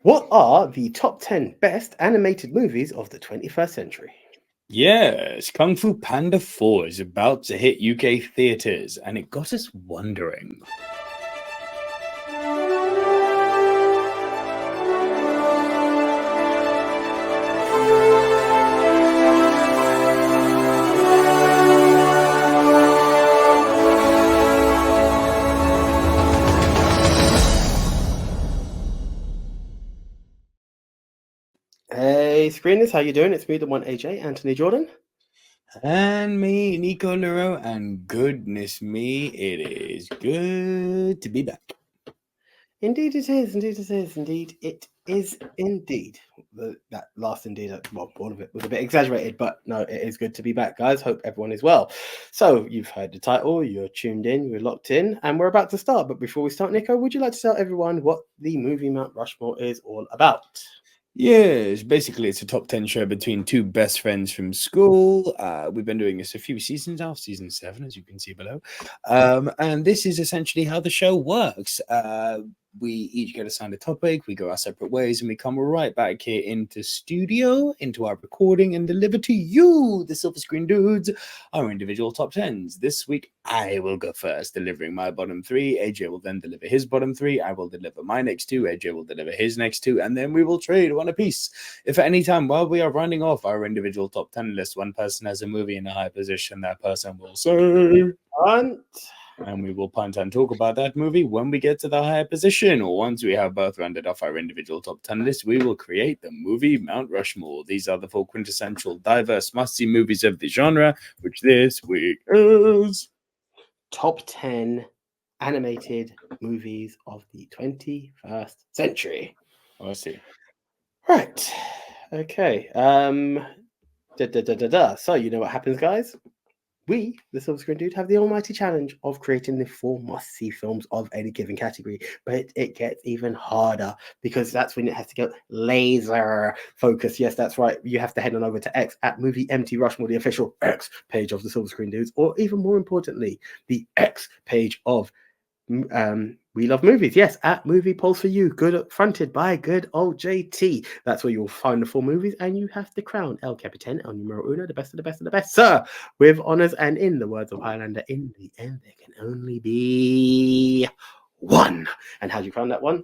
What are the top 10 best animated movies of the 21st century? Yes, Kung Fu Panda 4 is about to hit UK theatres, and it got us wondering. Hey, screeners, how you doing? It's me, the one AJ, Anthony Jordan. And me, Nico Luro, and goodness me, it is good to be back. Indeed it is, indeed it is, indeed it is indeed. That last indeed, well, all of it was a bit exaggerated, but no, it is good to be back, guys. Hope everyone is well. So, you've heard the title, you're tuned in, you're locked in, and we're about to start. But before we start, Nico, would you like to tell everyone what the movie Mount Rushmore is all about? Yes, basically it's a top 10 show between two best friends from school. We've been doing this a few seasons now, season 7, as you can see below. And this is essentially how the show works. We each get assigned a topic, we go our separate ways, and we come right back here into studio, into our recording, and deliver to you, the Silver Screen Dudes, our individual top 10s. This week, I will go first, delivering my bottom 3. AJ will then deliver his bottom 3. I will deliver my next 2. AJ will deliver his next 2. And then we will trade one apiece. If at any time while we are rounding off our individual top 10 list, one person has a movie in a high position, that person will say Punt. and we will punt and talk about that movie when we get to the higher position, or once we have both rounded off our individual top 10 list, we will create the movie Mount Rushmore. These are the 4 quintessential, diverse, must-see movies of the genre, which this week is Top 10 animated movies of the 21st century. Oh, I see. Right. Okay. So you know what happens, guys? We, the Silver Screen Dude, have the almighty challenge of creating the 4 must-see films of any given category. But it gets even harder because that's when it has to get laser focused. Yes, that's right. You have to head on over to X at Movie MT Rushmore, the official X page of the Silver Screen Dudes, or even more importantly, the X page of We Love Movies. Yes, at Movie Polls for You, fronted by good old JT. That's where you'll find the 4 movies, and you have the crown El Capitan, El Numero Uno, the best of the best of the best, sir, with honors. And in the words of Highlander, in the end, there can only be one. And how do you crown that one?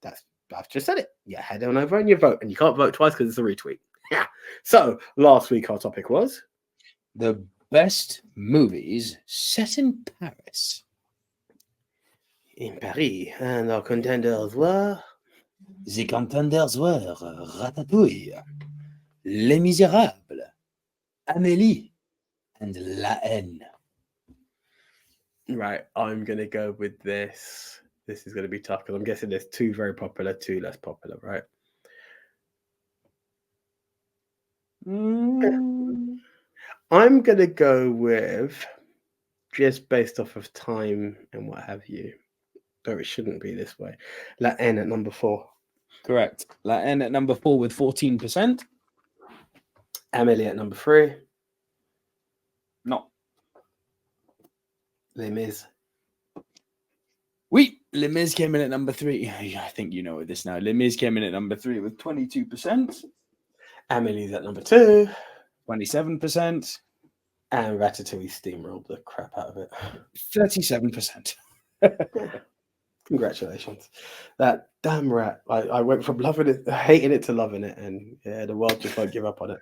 I've just said it. You head on over and you vote, and you can't vote twice because it's a retweet. Yeah. So last week our topic was the best movies set in Paris. In Paris, and our contenders were The contenders were Ratatouille, Les Misérables, Amélie, and La Haine. Right, I'm going to go with this. This is going to be tough because I'm guessing there's 2 very popular, 2 less popular, right? I'm going to go with, just based off of time and what have you, though it shouldn't be this way, La Haine at number 4. Correct. La Haine at number 4 with 14%. Amélie at number 3. No. Les Mis. Oui, Les Mis came in at number 3. I think you know this now. Les Mis came in at number 3 with 22%. Amélie's at number 2. 27%. And Ratatouille steamrolled the crap out of it. 37%. Congratulations. That damn rat. I went from loving it, hating it to loving it, and yeah, the world just won't give up on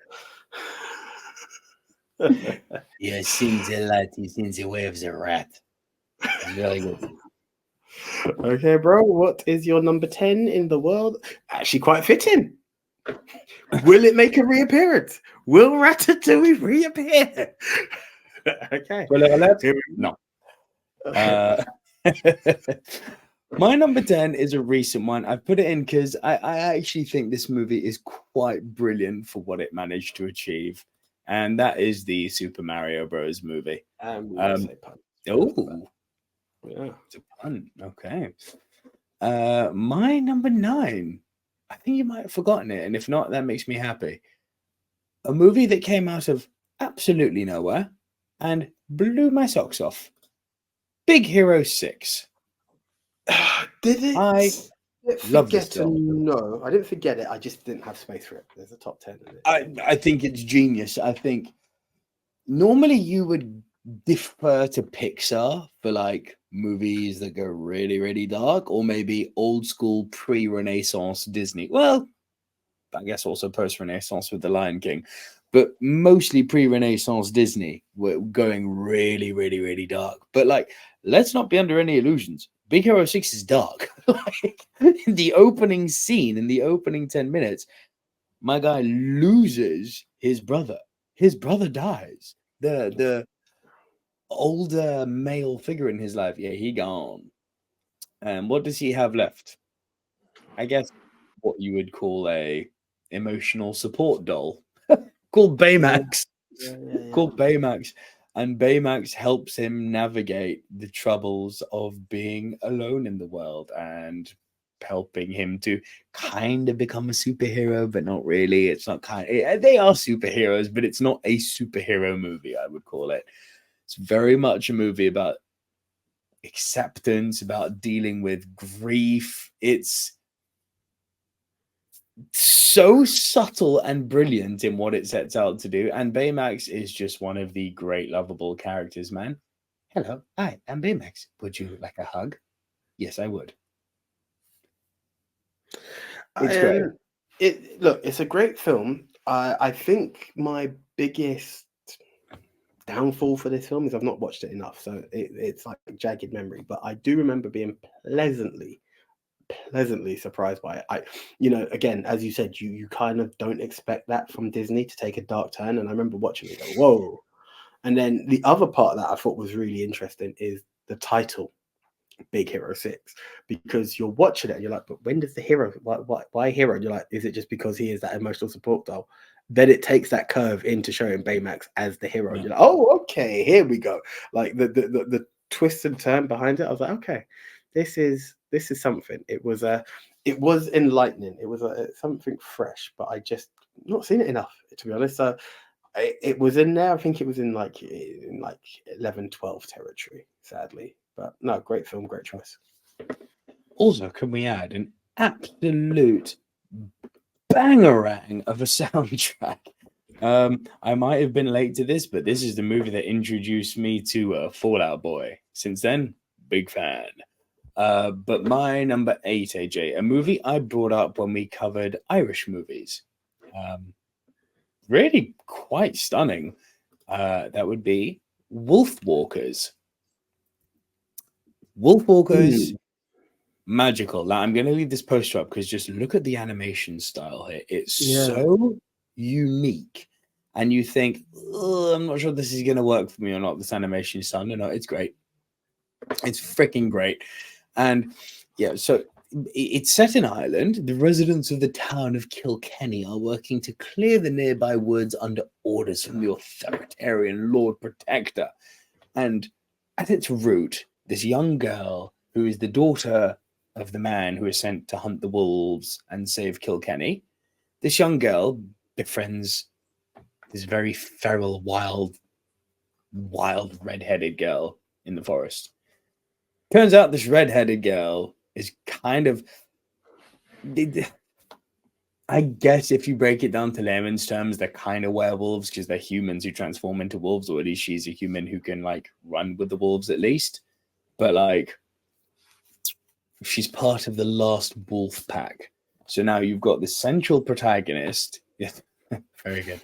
it. You seen the light, you seen the way of the rat. Very good. Okay, bro. What is your number 10 in the world? Actually, quite fitting. Will it make a reappearance? Will Ratatouille reappear? Okay. No. My number 10 is a recent one. I've put it in because I actually think this movie is quite brilliant for what it managed to achieve. And that is the Super Mario Bros. Movie. Yeah. It's a pun. Okay. My number 9. I think you might have forgotten it. And if not, that makes me happy. A movie that came out of absolutely nowhere and blew my socks off. Big Hero 6. Did it? didn't Love this forget to film. know. I didn't forget it. I just didn't have space for it. There's a top 10 in it. I think it's genius. I think normally you would defer to Pixar for like movies that go really, really dark, or maybe old school pre-Renaissance Disney. Well, I guess also post-Renaissance with The Lion King, but mostly pre-Renaissance Disney were going really, really, really dark. But like, let's not be under any illusions. Big Hero 6 is dark. Like in the opening scene, in the opening 10 minutes, my guy loses his brother. His brother dies. The older male figure in his life, yeah, he gone. And what does he have left? I guess what you would call a emotional support doll called Baymax. Yeah. Called Baymax. And Baymax helps him navigate the troubles of being alone in the world and helping him to kind of become a superhero, but not really. It's not they are superheroes, but it's not a superhero movie, I would call it. It's very much a movie about acceptance, about dealing with grief. It's so subtle and brilliant in what it sets out to do. And Baymax is just one of the great, lovable characters, man. Hello, hi, I'm Baymax. Would you like a hug? Yes, I would. It's great. Look, it's a great film. I think my biggest downfall for this film is I've not watched it enough, so it's like a jagged memory. But I do remember being pleasantly surprised by it. Again, as you said, you kind of don't expect that from Disney to take a dark turn, and I remember watching it go, whoa. And then the other part that I thought was really interesting is the title, Big Hero 6, because you're watching it and you're like, but when does the hero, why hero? And you're like, is it just because he is that emotional support doll? Then it takes that curve into showing Baymax as the hero. Yeah. You're like, oh, okay, here we go. Like the twist and turn behind it, I was like, okay, this is something. It was enlightening. It was something fresh, but I just not seen it enough, to be honest. So it was in there. I think it was in like 11, 12 territory, sadly. But no, great film, great choice. Also, can we add an absolute bangerang of a soundtrack? I might have been late to this, but this is the movie that introduced me to Fallout Boy. Since then, big fan. But my number 8, AJ, a movie I brought up when we covered Irish movies. Really quite stunning. That would be Wolfwalkers. Wolfwalkers, magical. Now, I'm going to leave this poster up because just look at the animation style here. It's so unique. And you think, I'm not sure this is going to work for me or not, this animation style. No, it's great. It's freaking great. And yeah, so it's set in Ireland. The residents of the town of Kilkenny are working to clear the nearby woods under orders from the authoritarian Lord Protector. And at its root, this young girl, who is the daughter of the man who is sent to hunt the wolves and save Kilkenny, this young girl befriends this very feral, wild, red-headed girl in the forest. Turns out this red-headed girl is kind of, I guess if you break it down to layman's terms, they're kind of werewolves because they're humans who transform into wolves, or at least she's a human who can like run with the wolves at least. But like, she's part of the last wolf pack. So now you've got the central protagonist. Yes, very good.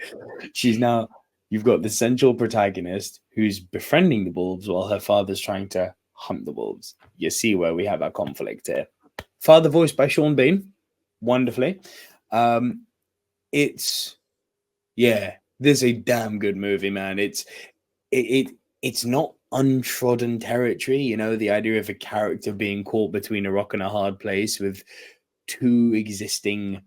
You've got the central protagonist who's befriending the wolves while her father's trying to hunt the wolves. You see where we have our conflict here. Father voiced by Sean Bean, wonderfully. This is a damn good movie, man. It's not untrodden territory, the idea of a character being caught between a rock and a hard place with two existing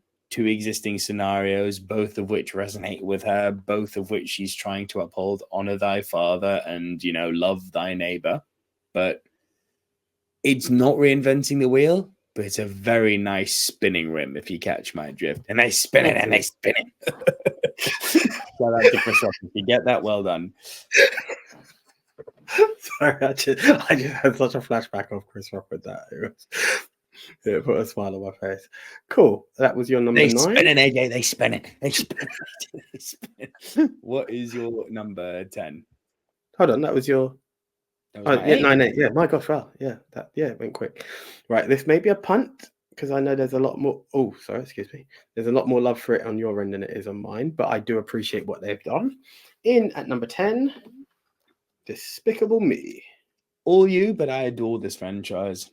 scenarios, both of which resonate with her, both of which she's trying to uphold, honor thy father and love thy neighbor. But it's not reinventing the wheel, but it's a very nice spinning rim, if you catch my drift. And they spin it and they spin it. Shout out to Chris Rock. If you get that, well done. Sorry, I just had such a flashback of Chris Rock with that. Yeah, put a smile on my face. Cool. That was your number They 9. spin it, AJ. They spin it. They spin it. They spin it. What is your number 10? Hold on, that was your. That was my yeah, 8. 9, 8. Yeah, my gosh, wow. Yeah, it went quick. Right, this may be a punt because I know there's a lot more. Oh, sorry, excuse me. There's a lot more love for it on your end than it is on mine, but I do appreciate what they've done. In at number 10, Despicable Me. All you, but I adore this franchise.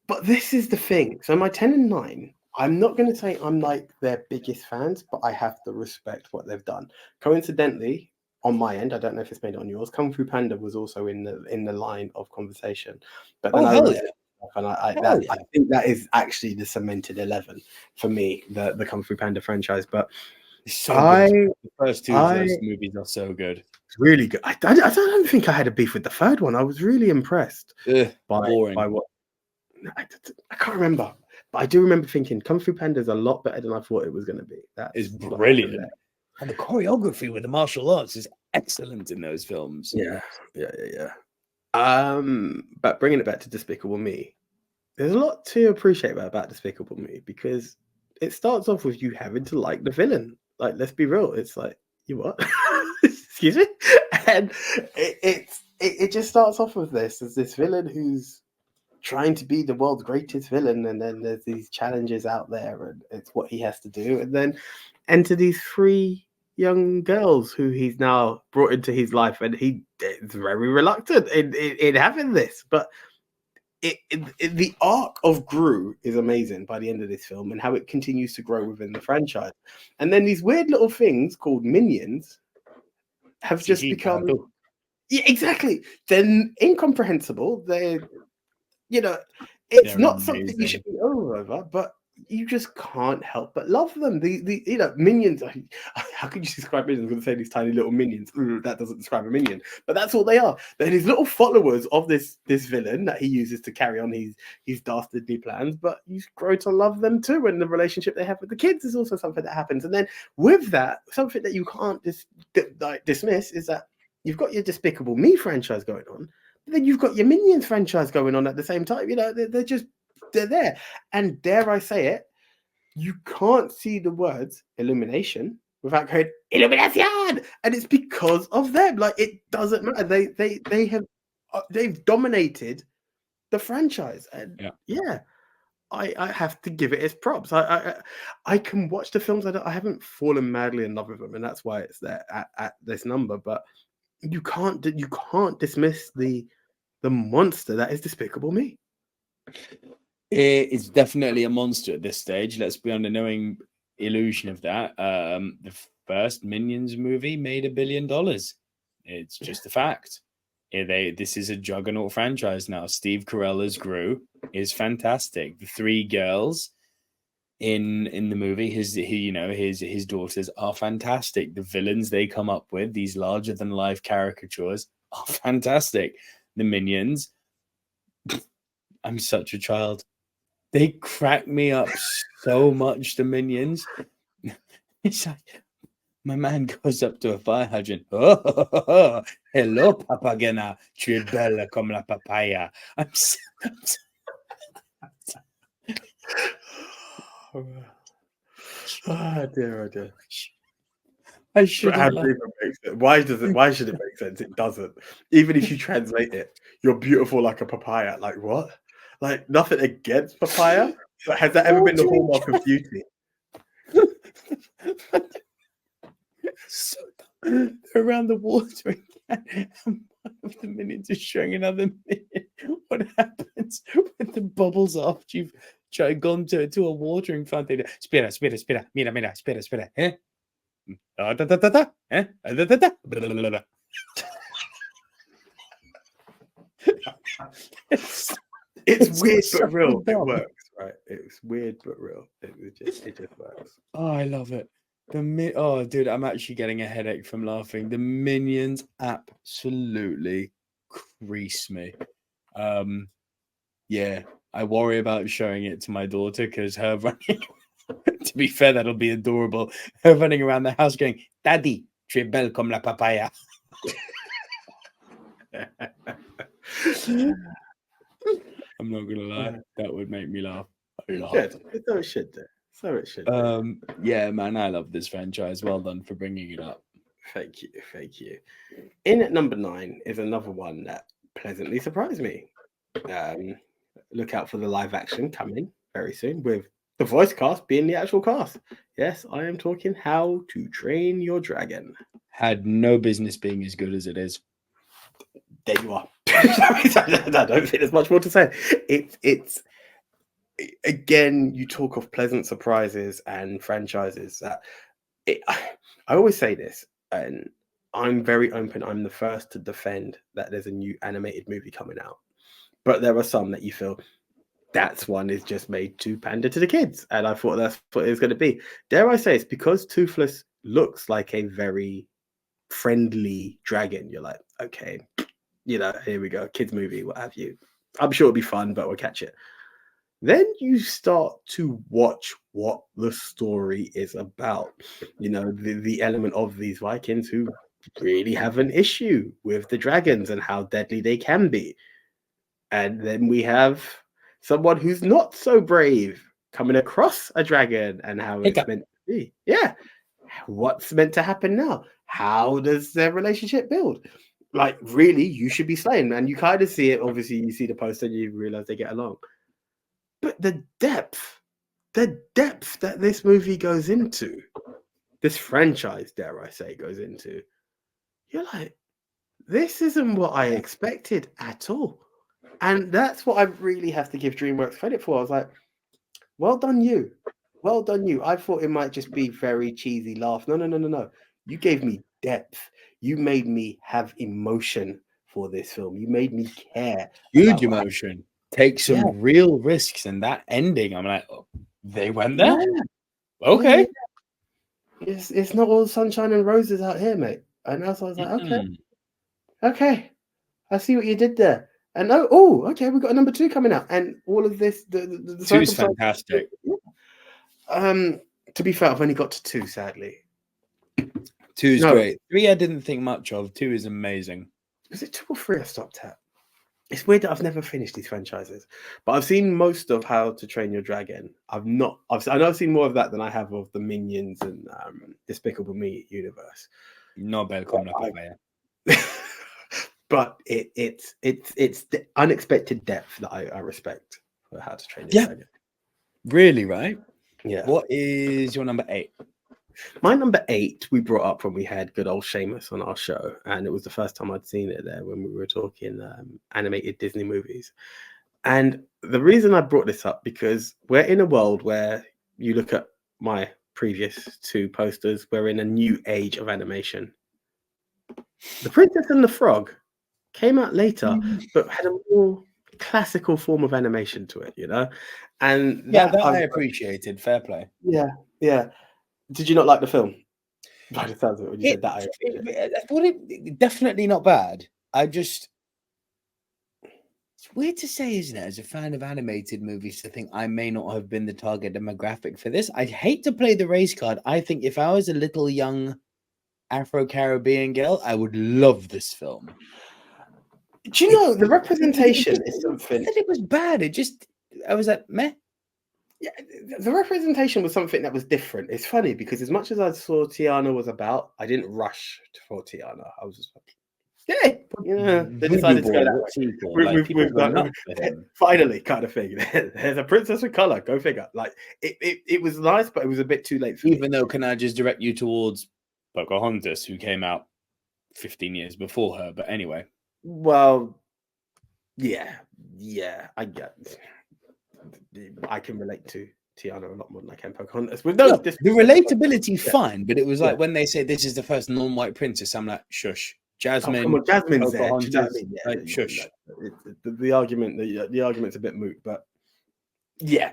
But this is the thing. So my 10 and 9, I'm not going to say I'm like their biggest fans, but I have to respect what they've done. Coincidentally, on my end, I don't know if it's made it on yours, Kung Fu Panda was also in the line of conversation. But then Hell looked yeah. it up and I Yeah. think that is actually the cemented 11 for me, the Kung Fu Panda franchise. But It's so good. The first two of those movies are so good. Really good. I don't think I had a beef with the third one. I was really impressed by what. I can't remember, but I do remember thinking Kung Fu Panda is a lot better than I thought it was going to be. That is brilliant, and the choreography with the martial arts is excellent in those films. Yeah. But bringing it back to Despicable Me, there's a lot to appreciate about Despicable Me because it starts off with you having to like the villain. Like, let's be real, it's like, you what? Excuse me, and it just starts off with this as this villain who's trying to be the world's greatest villain, and then there's these challenges out there, and it's what he has to do, and then enter these 3 young girls who he's now brought into his life, and he is very reluctant in having this, but the arc of Gru is amazing by the end of this film, and how it continues to grow within the franchise, and then these weird little things called minions have just become. Yeah, exactly. They're incomprehensible. They're, it's not something you should be over, but you just can't help but love them. The minions. How could you describe minions? I'm going to say these tiny little minions. That doesn't describe a minion, but that's all they are. They're these little followers of this villain that he uses to carry on his dastardly plans. But you grow to love them too, and the relationship they have with the kids is also something that happens. And then with that, something that you can't dismiss is that you've got your Despicable Me franchise going on. Then you've got your Minions franchise going on at the same time. They're there. And dare I say it, you can't see the words illumination without going illumination, and it's because of them. Like, it doesn't matter. They've dominated the franchise, and I have to give it its props. I can watch the films. I haven't fallen madly in love with them, and that's why it's there at this number. But you can't dismiss the monster that is Despicable Me. It's definitely a monster at this stage. Let's be under no illusion of that. The first Minions movie made $1 billion. It's just a fact. This is a juggernaut franchise now. Steve Carell's Gru is fantastic. The 3 girls in the movie, his daughters are fantastic. The villains they come up with, these larger than life caricatures, are fantastic. The Minions, I'm such a child. They crack me up so much, the Minions. It's like, my man goes up to a fire hydrant. Oh, hello, papagena. Tu es belle comme la papaya. I'm so... Oh dear. I should. Why should it make sense? It doesn't. Even if you translate it, you're beautiful like a papaya. Like what? Like, nothing against papaya, but has that ever been the hallmark of beauty? So around the water again, and one of the Minions is showing another Minion what happens when the bubbles after you've gone to a watering fountain. Spera, mira, spera, eh? Eh? It's weird but real. It works, right? It's weird but real. It just works. Oh, I love it. Oh, dude, I'm actually getting a headache from laughing. The Minions absolutely crease me. Yeah, I worry about showing it to my daughter because her running. To be fair, that'll be adorable. Her running around the house going, "Daddy, tu es belle comme la papaya." I'm not gonna lie, that would make me laugh. A lot. Good. So it should do. So it should do. Yeah, man, I love this franchise. Well done for bringing it up. Thank you. Thank you. In at number 9 is another one that pleasantly surprised me. Look out for the live action coming very soon with the voice cast being the actual cast. Yes, I am talking How to Train Your Dragon. Had no business being as good as it is. There you are. I don't think there's much more to say. It's again, you talk of pleasant surprises and franchises. I always say this, and I'm very open. I'm the first to defend that there's a new animated movie coming out. But there are some that you feel that's one is just made to pander to the kids. And I thought that's what it was going to be. Dare I say, it's because Toothless looks like a very friendly dragon. You're like, okay, here we go. Kids movie, what have you. I'm sure it'll be fun, but we'll catch it. Then you start to watch what the story is about. The element of these Vikings who really have an issue with the dragons and how deadly they can be. And then we have someone who's not so brave coming across a dragon and how it's meant to be. Yeah. What's meant to happen now? How does their relationship build? Like, really, you should be slaying. And you kind of see it. Obviously, you see the poster and you realize they get along. But the depth that this movie goes into, this franchise, dare I say, goes into, you're like, this isn't what I expected at all. And that's what I really have to give DreamWorks credit for. I was like, well done you. Well done you. I thought it might just be very cheesy laugh. No. You gave me depth. You made me have emotion for this film. You made me care. Huge emotion. Take some real risks. And that ending, I'm like, oh, they went there? Yeah. Okay. Yeah. It's not all sunshine and roses out here, mate. And that's why I was like, okay. I see what you did there. And okay, we've got a number 2 coming out. And all of this, the 2's fantastic. To be fair, I've only got to 2, sadly. 2's great. 3 I didn't think much of. 2 is amazing. Was it 2 or 3 I stopped at? It's weird that I've never finished these franchises, but I've seen most of How to Train Your Dragon. I know I've seen more of that than I have of the Minions and Despicable Me universe. No bad comment up there. But it's the unexpected depth that I respect for How to Train Your Dragon. Really, right? Yeah. What is your number 8? My number 8 we brought up when we had good old Seamus on our show, and it was the first time I'd seen it there when we were talking animated Disney movies. And the reason I brought this up, because we're in a world where you look at my previous 2 posters, we're in a new age of animation. The Princess and the Frog came out later, but had a more classical form of animation to it, And that I appreciated. Fair play. Yeah. Did you not like the film? By the sounds of it, when you said that, I thought it definitely not bad. It's weird to say, isn't it, as a fan of animated movies, to think I may not have been the target demographic for this. I hate to play the race card. I think if I was a little young Afro-Caribbean girl, I would love this film. Do you know, the representation is something... It was bad. I was like, meh. Yeah, the representation was something that was different. It's funny because as much as I saw Tiana was about, I didn't rush for Tiana. I was just like, they decided to go that way. Finally, kind of thing. There's a princess with color. Go figure. Like it was nice, but it was a bit too late for me. Even though, can I just direct you towards Pocahontas, who came out 15 years before her? But anyway. Well, yeah, I can relate to Tiana a lot more than I can Pocahontas. With the relatability, fine, but it was like when they say this is the first non-white princess, I'm like, shush. Jasmine, come on, Jasmine's there. Shush. The argument's a bit moot, but yeah,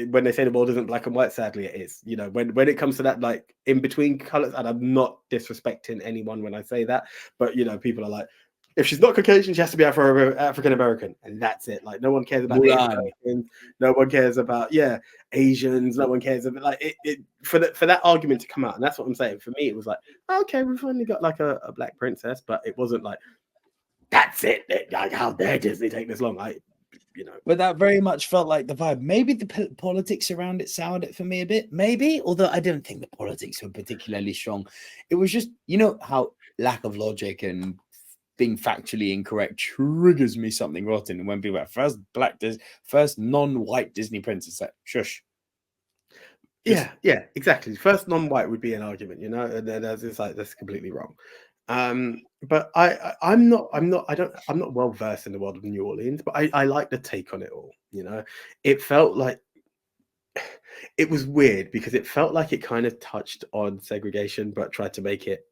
when they say the world isn't black and white, sadly it is. When it comes to that, like in between colors, and I'm not disrespecting anyone when I say that, but people are like, if she's not Caucasian, she has to be African American, and that's it. Like no one cares about Americans, no one cares about Asians, no one cares about like it for that argument to come out, and that's what I'm saying. For me, it was like, okay, we've finally got like a black princess, but it wasn't like that's it. Like how dare Disney take this long? you know. But that very much felt like the vibe. Maybe the politics around it soured it for me a bit. Maybe, although I don't think the politics were particularly strong. It was just, you know, how lack of logic and being factually incorrect triggers me something rotten. And when people are first non-white Disney princess, like, shush. Yeah, exactly. First non-white would be an argument, you know, and then it's like that's completely wrong. But I'm not well versed in the world of New Orleans, but I like the take on it all. You know, it felt like it was weird because it felt like it kind of touched on segregation, but tried to make it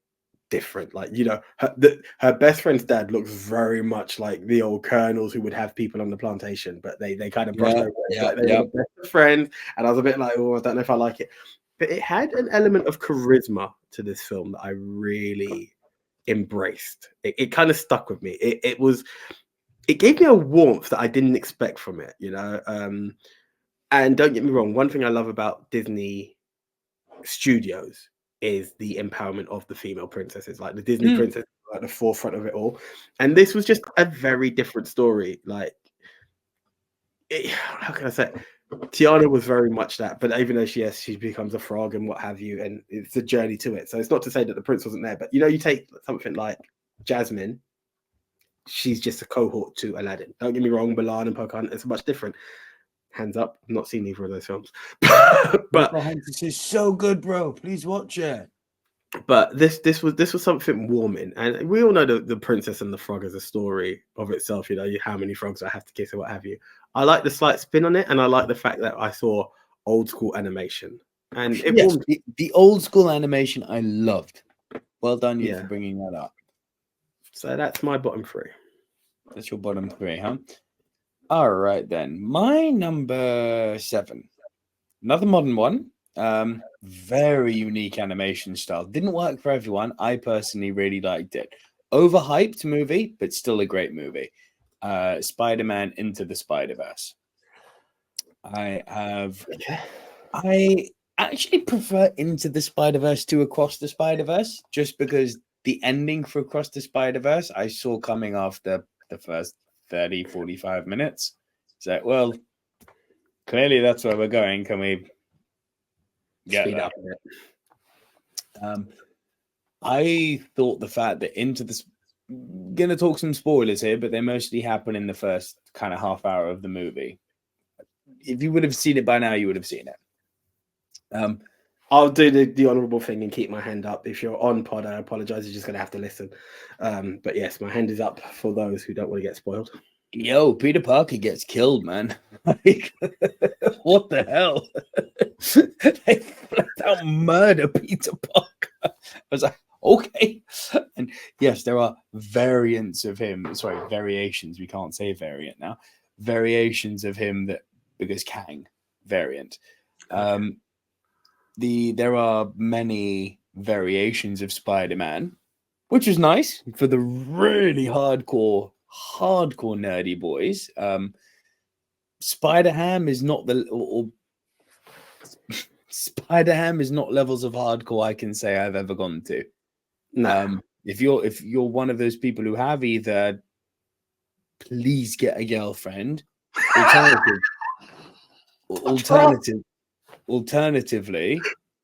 different. Like, you know, her best friend's dad looks very much like the old colonels who would have people on the plantation, but they kind of brushed over it, like they were the best friends. And I was a bit like, oh, I don't know if I like it. But it had an element of charisma to this film that I really embraced. It kind of stuck with me. It gave me a warmth that I didn't expect from it, you know. And don't get me wrong, one thing I love about Disney Studios is the empowerment of the female princesses. Like the Disney princess at the forefront of it all. And this was just a very different story. Like, how can I say? Tiana was very much that, but even though she becomes a frog and what have you, and it's a journey to it. So it's not to say that the prince wasn't there, but you know, you take something like Jasmine, she's just a cohort to Aladdin. Don't get me wrong, Mulan and Pocahontas are much different. Hands up, I've not seen either of those films. But Pocahontas is so good, bro. Please watch it. But this was something warming, and we all know the Princess and the Frog as a story of itself. You know, how many frogs I have to kiss or what have you. I like the slight spin on it, and I like the fact that I saw old school animation. And it the old school animation I loved. Well done you for bringing that up. So that's my bottom three. That's your bottom three, huh? All right then. My number 7. Another modern one. Very unique animation style. Didn't work for everyone. I personally really liked it. Overhyped movie, but still a great movie. Spider-Man Into the Spider-Verse. I actually prefer Into the Spider-Verse to Across the Spider-Verse, just because the ending for Across the Spider-Verse I saw coming after the first 30, 45 minutes. So, well, clearly that's where we're going. Can we get that? I thought the fact that Into the gonna talk some spoilers here, but they mostly happen in the first kind of half hour of the movie. If you would have seen it by now, you would have seen it. I'll do the honourable thing and keep my hand up. If you're on pod, I apologise. You're just going to have to listen. But yes, my hand is up for those who don't want to get spoiled. Yo, Peter Parker gets killed, man. Like, what the hell? They flat out murder Peter Parker. I was like, okay. And yes, there are variants of him. Sorry, variations. We can't say variant now. Variations of him that, because Kang variant. There are many variations of Spider-Man, which is nice for the really hardcore nerdy boys. Spider-Ham is not Spider-Ham is not levels of hardcore I can say I've ever gone to. No. If you're one of those people who have either, please get a girlfriend. Alternatively,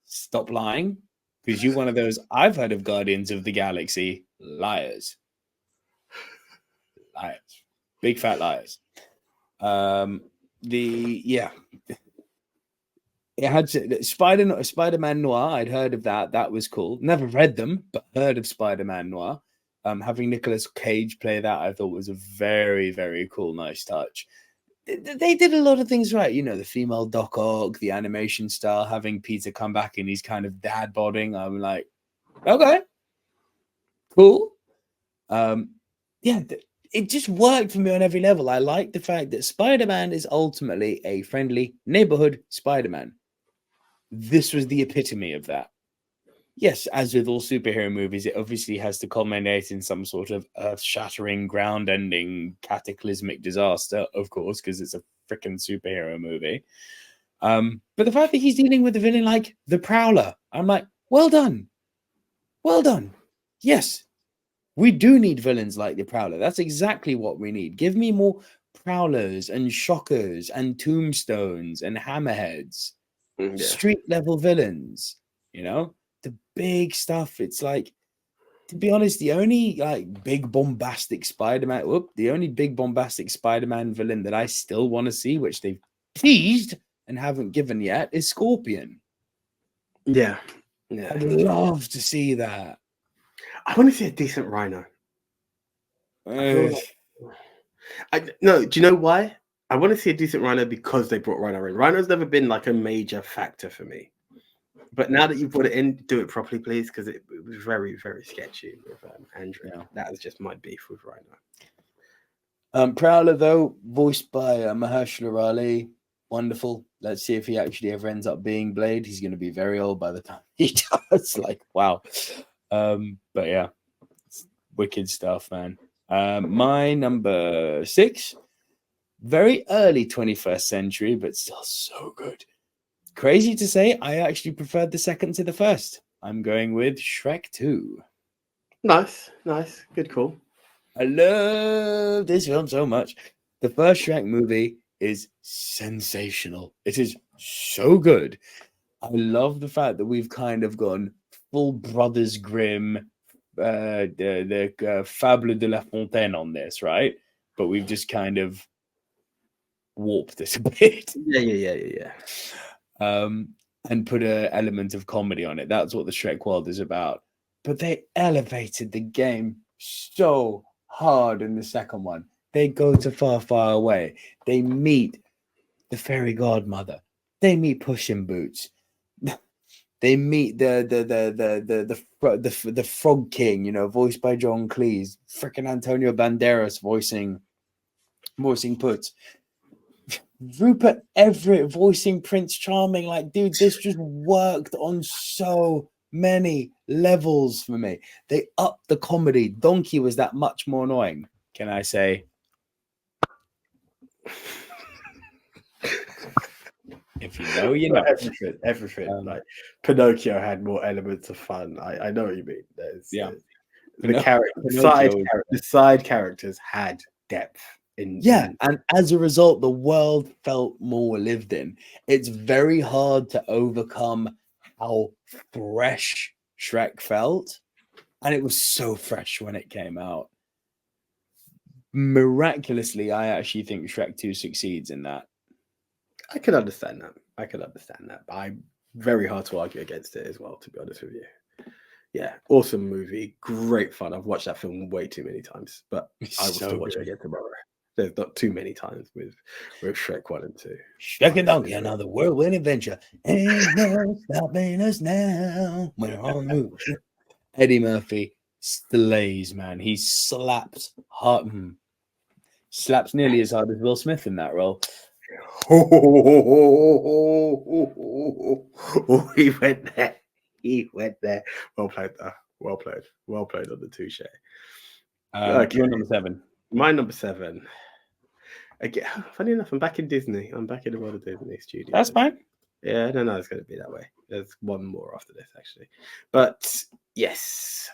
stop lying, because you're one of those. I've heard of Guardians of the Galaxy liars, big fat liars. It had Spider-Man Noir. I'd heard of that. That was cool. Never read them, but heard of Spider-Man Noir. Having Nicolas Cage play that, I thought was a very, very cool, nice touch. They did a lot of things right. You know, the female Doc Ock, the animation style, having Peter come back and he's kind of dad bodding. I'm like, okay, cool. It just worked for me on every level. I like the fact that Spider-Man is ultimately a friendly neighborhood Spider-Man. This was the epitome of that. Yes, as with all superhero movies, it obviously has to culminate in some sort of earth-shattering, ground-ending, cataclysmic disaster, of course, because it's a freaking superhero movie. But the fact that he's dealing with a villain like the Prowler, I'm like, well done. Well done. Yes, we do need villains like the Prowler. That's exactly what we need. Give me more prowlers and shockers and tombstones and hammerheads, Yeah. street level villains, you know, the big stuff. It's like, to be honest, the only like big bombastic Spider-Man, the only big bombastic Spider-Man villain that I still want to see, which they've teased and haven't given yet, is Scorpion. Yeah. I'd love to see that. I want to see a decent Rhino. Do you know why? I want to see a decent Rhino because they brought Rhino in. Rhino's never been like a major factor for me. But now that you've brought it in, do it properly, please, because it was very, very sketchy with Andrew. Yeah. That was just my beef with Rhino. Prowler, though, voiced by Mahershala Ali, wonderful. Let's see if he actually ever ends up being Blade. He's going to be very old by the time he does. Like, wow. But yeah, wicked stuff, man. My number 6, very early 21st century, but still so good. Crazy to say, I actually preferred the second to the first. I'm going with Shrek 2. Nice. Good call. I love this film so much. The first Shrek movie is sensational. It is so good. I love the fact that we've kind of gone full Brothers Grimm, the Fable de la Fontaine on this, right? But we've just kind of warped this a bit. Yeah. And put an element of comedy on it. That's what the Shrek world is about. But they elevated the game so hard in the second one. They go to Far, Far Away. They meet the fairy godmother. They meet Puss in Boots. They meet the Frog King, you know, voiced by John Cleese. Freaking Antonio Banderas voicing Puss. Rupert Everett voicing Prince Charming. Like, dude, this just worked on so many levels for me. They upped the comedy. Donkey was that much more annoying, can I say? If you know, you know. Everything. Like Pinocchio had more elements of fun. I know what you mean. The side characters had depth. And as a result, the world felt more lived in. It's very hard to overcome how fresh Shrek felt, and it was so fresh when it came out. Miraculously, I actually think Shrek 2 succeeds in that. I can understand that. I'm very hard to argue against it as well, to be honest with you. Yeah, awesome movie, great fun. I've watched that film way too many times, but I will still watch it again tomorrow. There's not too many times with Shrek 1 and 2. Shrek and Donkey, another whirlwind adventure. Ain't no stopping us now. We're on the move. Eddie Murphy slays, man. He slaps nearly as hard as Will Smith in that role. He went there. Well played, though. Well played on the touche. Okay. Your number 7. My number 7. Again, funny enough, I'm back in Disney. I'm back in the world of Disney Studios. That's fine. Yeah, I don't know it's going to be that way. There's one more after this, actually. But yes,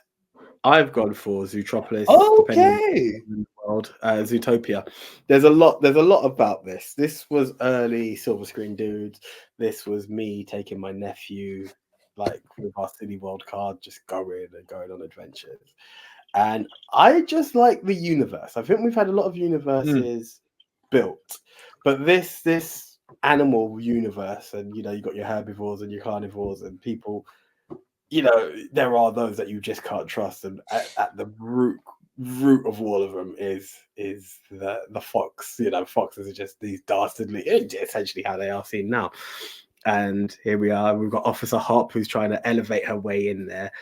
I've gone for Zootropolis. Okay. World, Zootopia. There's a lot about this. This was early silver screen dudes. This was me taking my nephew, like with our City World card, just going on adventures. And I just like the universe. I think we've had a lot of universes built, but this animal universe, and you got your herbivores and your carnivores and people, there are those that you just can't trust, and at the root of all of them is the fox. Foxes are just these dastardly, essentially how they are seen now. And here we are, we've got Officer Hop who's trying to elevate her way in there,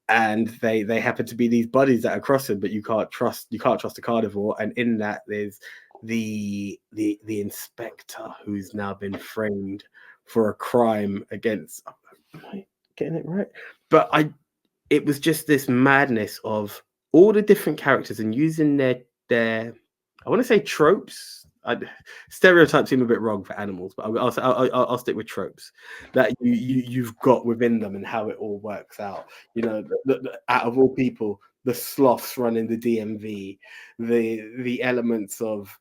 and they happen to be these buddies that are crossing, but you can't trust a carnivore. And in that there's the inspector who's now been framed for a crime against, am I getting it right? But it was just this madness of all the different characters and using their I want to say tropes. Stereotypes seem a bit wrong for animals, but I'll stick with tropes that you've got within them and how it all works out. Out of all people, the sloths running the DMV, the elements of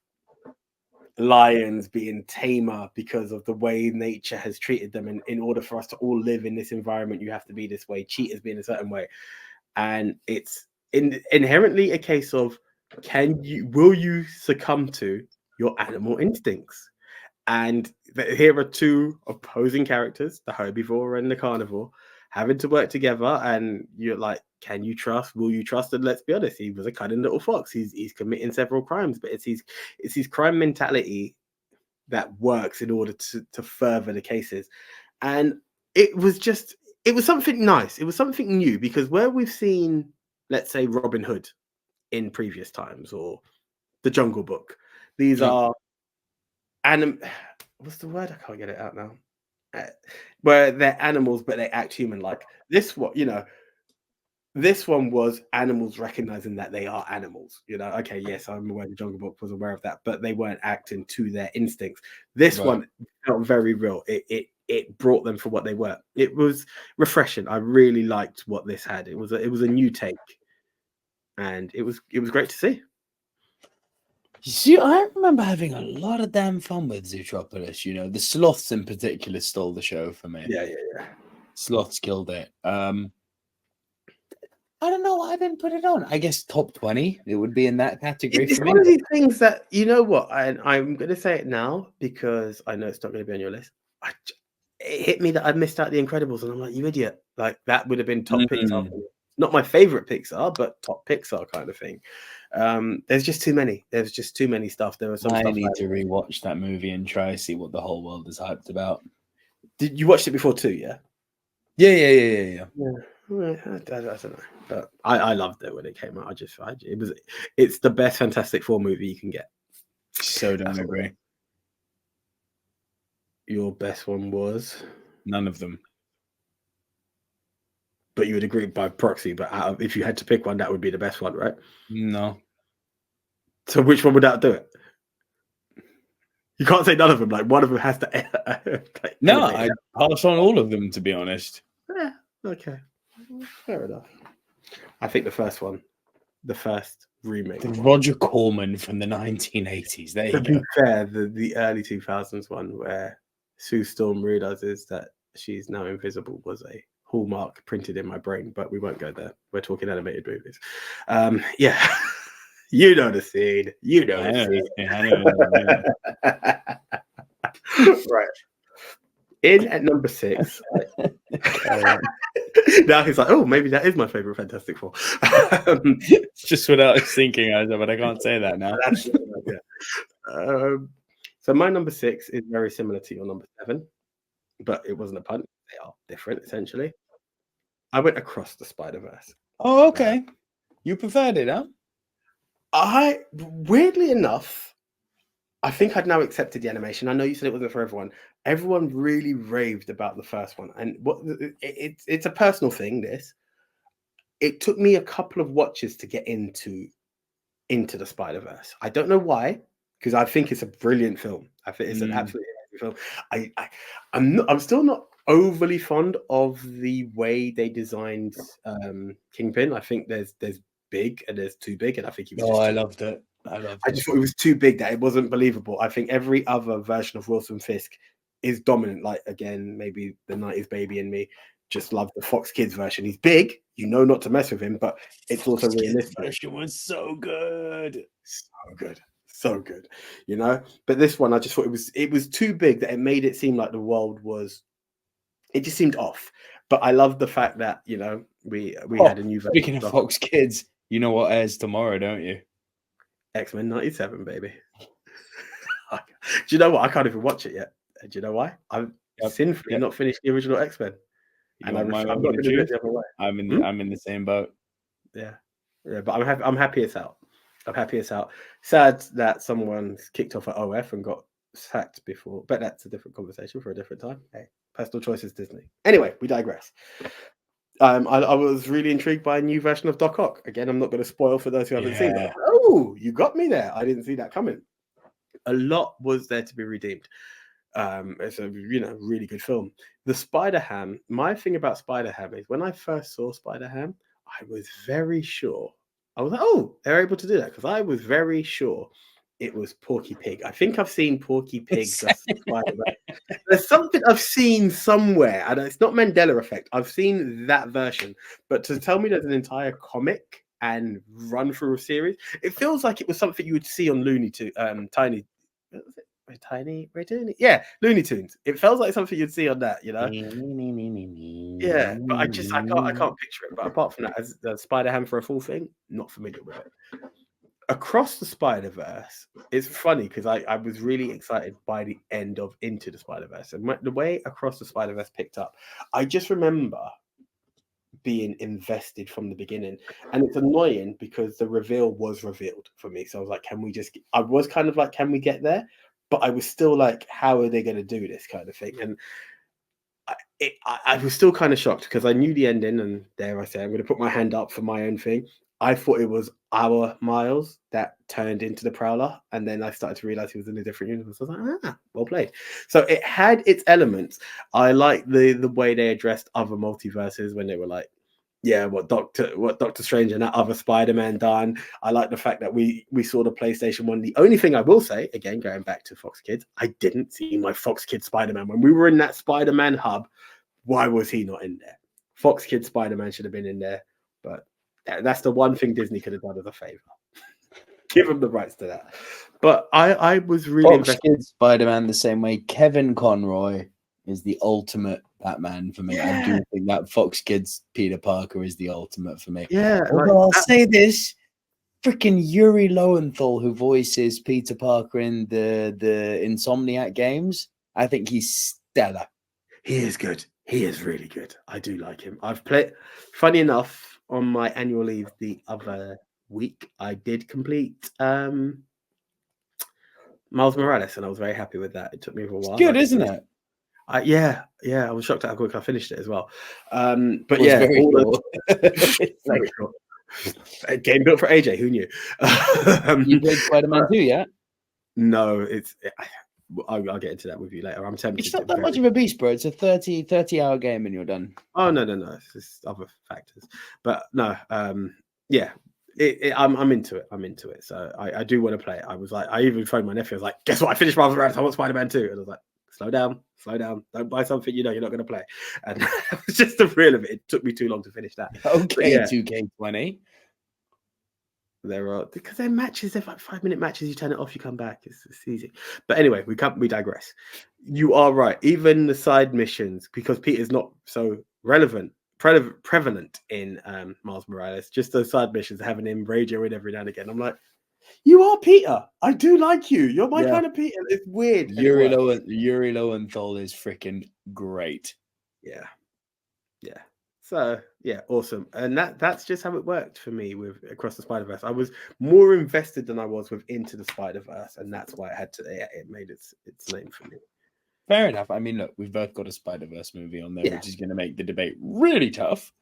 lions being tamer because of the way nature has treated them, and in order for us to all live in this environment, you have to be this way. Cheetahs being a certain way, and it's inherently a case of will you succumb to your animal instincts? And here are two opposing characters, the herbivore and the carnivore, having to work together. And you're like, can you trust? Will you trust? And let's be honest, he was a cunning little fox. He's committing several crimes, but it's his crime mentality that works in order to further the cases. And it was something nice. It was something new, because where we've seen, let's say, Robin Hood in previous times, or the Jungle Book, these are what's the word? I can't get it out now. Where they're animals, but they act human-like. This one was animals recognizing that they are animals. Okay, yes, I'm aware the Jungle Book was aware of that, but they weren't acting to their instincts. This one felt very real. It brought them for what they were. It was refreshing. I really liked what this had. It was a new take, and it was great to see. See, I remember having a lot of damn fun with Zootropolis. The sloths in particular stole the show for me. Yeah. Sloths killed it. I don't know why I didn't put it on. I guess top 20, it would be in that category. It's one of these things that, you know what, I'm going to say it now because I know it's not going to be on your list. It hit me that I missed out The Incredibles, and I'm like, you idiot. Like, that would have been top Pixar. Not my favorite Pixar, but top Pixar kind of thing. There's just too many. There's just too many stuff. There was some stuff. I need to rewatch that movie and try to see what the whole world is hyped about. Did you watch it before too? Yeah. Yeah. I don't know, but I loved it when it came out. It's the best Fantastic Four movie you can get. So don't agree. Your best one was none of them. But you would agree by proxy. But if you had to pick one, that would be the best one, right? No. So which one would outdo it? You can't say none of them. Like, one of them has to. No, I'd pass on all of them, to be honest. Yeah. Okay. Fair enough. I think the first remake. The Roger Corman from the 1980s. There you go. To be fair, the early 2000s one where Sue Storm realizes that she's now invisible was a hallmark printed in my brain, but we won't go there. We're talking animated movies. Yeah. You know the scene. Right. In at number 6. Now he's like, oh, maybe that is my favorite Fantastic Four. It's just what I was thinking, but I can't say that now. So my number 6 is very similar to your number 7, but it wasn't a pun. They are different, essentially. I went Across the Spider-Verse. Oh, okay. You preferred it, huh? Weirdly enough, I think I'd now accepted the animation. I know you said it wasn't for everyone. Everyone really raved about the first one, and it's a personal thing. It took me a couple of watches to get into the Spider-Verse. I don't know why, because I think it's a brilliant film. I think it's an absolutely amazing film. I'm still not overly fond of the way they designed Kingpin. I think there's big and there's too big, and I think he was. I loved it. I just thought it was too big, that it wasn't believable. I think every other version of Wilson Fisk is dominant. Like, again, maybe the 90s baby in me just loved the Fox Kids version. He's big, not to mess with him, but it's also realistic. Version was so good. So good. But this one, I just thought it was too big, that it made it seem like the world was. It just seemed off. But I love the fact that we had a new version. Speaking of Fox Kids, you know what airs tomorrow, don't you? X-Men 97, baby. Do you know what? I can't even watch it yet. Do you know why? I've sinfully not finished the original X-Men. And I'm not going to do it the other way. I'm in the same boat. Yeah, but I'm happy it's out. Sad that someone's kicked off at OF and got sacked before, but that's a different conversation for a different time. Hey, personal choices, Disney. Anyway, we digress. I was really intrigued by a new version of Doc Ock. Again, I'm not going to spoil for those who haven't seen it. Oh, you got me there. I didn't see that coming. A lot was there to be redeemed. It's a really good film. The Spider-Ham. My thing about Spider-Ham is when I first saw Spider-Ham, I was very sure. I was like, oh, they're able to do that, because I was very sure it was Porky Pig. I think I've seen Porky Pig versus Spider-Man. There's something I've seen somewhere, and it's not Mandela Effect. I've seen that version, but to tell me there's an entire comic and run through a series, it feels like it was something you would see on Looney Tunes, yeah, Looney Tunes. It feels like something you'd see on that, you know. Yeah, but I can't picture it. But apart from that, as the Spider-Ham for a full thing, not familiar with it. Across the Spider-Verse, it's funny because I was really excited by the end of Into the Spider-Verse, and the way Across the Spider-Verse picked up, I just remember being invested from the beginning. And it's annoying because the reveal was revealed for me, so I was like, I was kind of like, can we get there? But I was still like, how are they going to do this kind of thing? And I was still kind of shocked because I knew the ending, and dare I say, I'm going to put my hand up for my own thing. I thought it was our Miles that turned into the Prowler, and then I started to realize he was in a different universe. I was like, well played. So it had its elements. I like the way they addressed other multiverses when they were like, yeah, what Doctor Strange and that other Spider-Man done. I like the fact that we saw the PlayStation 1. The only thing I will say, again, going back to Fox Kids, I didn't see my Fox Kids Spider-Man. When we were in that Spider-Man hub, why was he not in there? Fox Kids Spider-Man should have been in there, but that's the one thing Disney could have done as a favor. Give them the rights to that. But I was really Fox Kids Spider-Man the same way. Kevin Conroy is the ultimate Batman for me. Yeah. I do think that Fox Kids Peter Parker is the ultimate for me. Yeah. Although I'll say this, freaking Yuri Lowenthal, who voices Peter Parker in the Insomniac games, I think he's stellar. He is good. He is really good. I do like him. I've played, funny enough, on my annual leave the other week, I did complete Miles Morales, and I was very happy with that. It took me a while. It's good, isn't it? Yeah. I was shocked at how quick I finished it as well. But yeah, very cool. Very cool. A game built for AJ. Who knew? You played Spider-Man 2 yet? No, I'll get into that with you later. I'm tempted. It's not that much of a beast, bro. It's a 30-hour game and you're done. Oh no! It's just other factors. But no, yeah. I'm into it. So I do want to play it. I was like, I even phoned my nephew. I was like, guess what? I finished Miles Morales. I want Spider-Man 2. And I was like, slow down. Don't buy something you know you're not going to play. And it was just the real of it. It took me too long to finish that. Okay, yeah. 2K20. There are, because they're matches, they're like 5-minute matches. You turn it off, you come back. It's easy. But anyway, we digress. You are right. Even the side missions, because Peter's not so prevalent in Miles Morales, just those side missions, having him radioing every now and again. I'm like, you are Peter. I do like you. You're my kind of Peter. It's weird. Yuri Lowenthal is freaking great. Yeah. So yeah, awesome. And that's just how it worked for me with Across the Spider-Verse. I was more invested than I was with Into the Spider-Verse, and that's why it made its name for me. Fair enough. I mean, look, we've both got a Spider-Verse movie on there, which is going to make the debate really tough.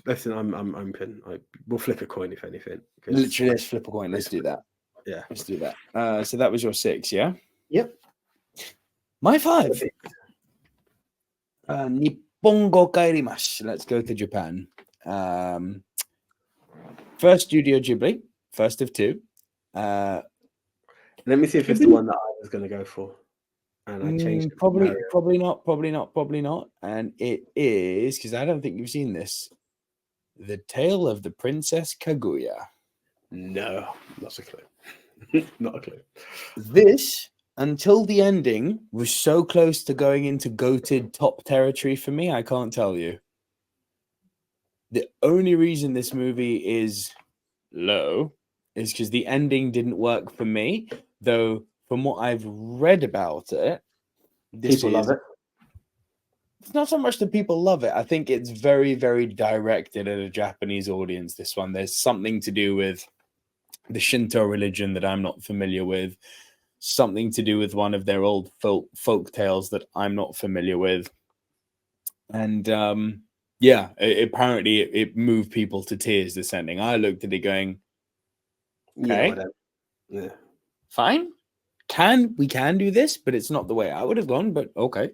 Listen, I'm open. We'll flip a coin if anything. Literally, let's flip a coin. Let's do that. Yeah, let's do that. So that was your 6, yeah? Yep. My 5. Nippongo kairimasu. Let's go to Japan. First Studio Ghibli, first of 2. Let me see if it's the one that I was going to go for. And I changed it. Probably not. And it is, because I don't think you've seen this, The Tale of the Princess Kaguya. No, not a clue. Not a clue. This, until the ending, was so close to going into goated top territory for me, I can't tell you. The only reason this movie is low is because the ending didn't work for me, though from what I've read about it, people love it. It's not so much that people love it. I think it's very, very directed at a Japanese audience, this one. There's something to do with the Shinto religion that I'm not familiar with, something to do with one of their old folk tales that I'm not familiar with. And apparently it moved people to tears, this ending. I looked at it going, okay, fine. We can do this, but it's not the way I would have gone, but okay.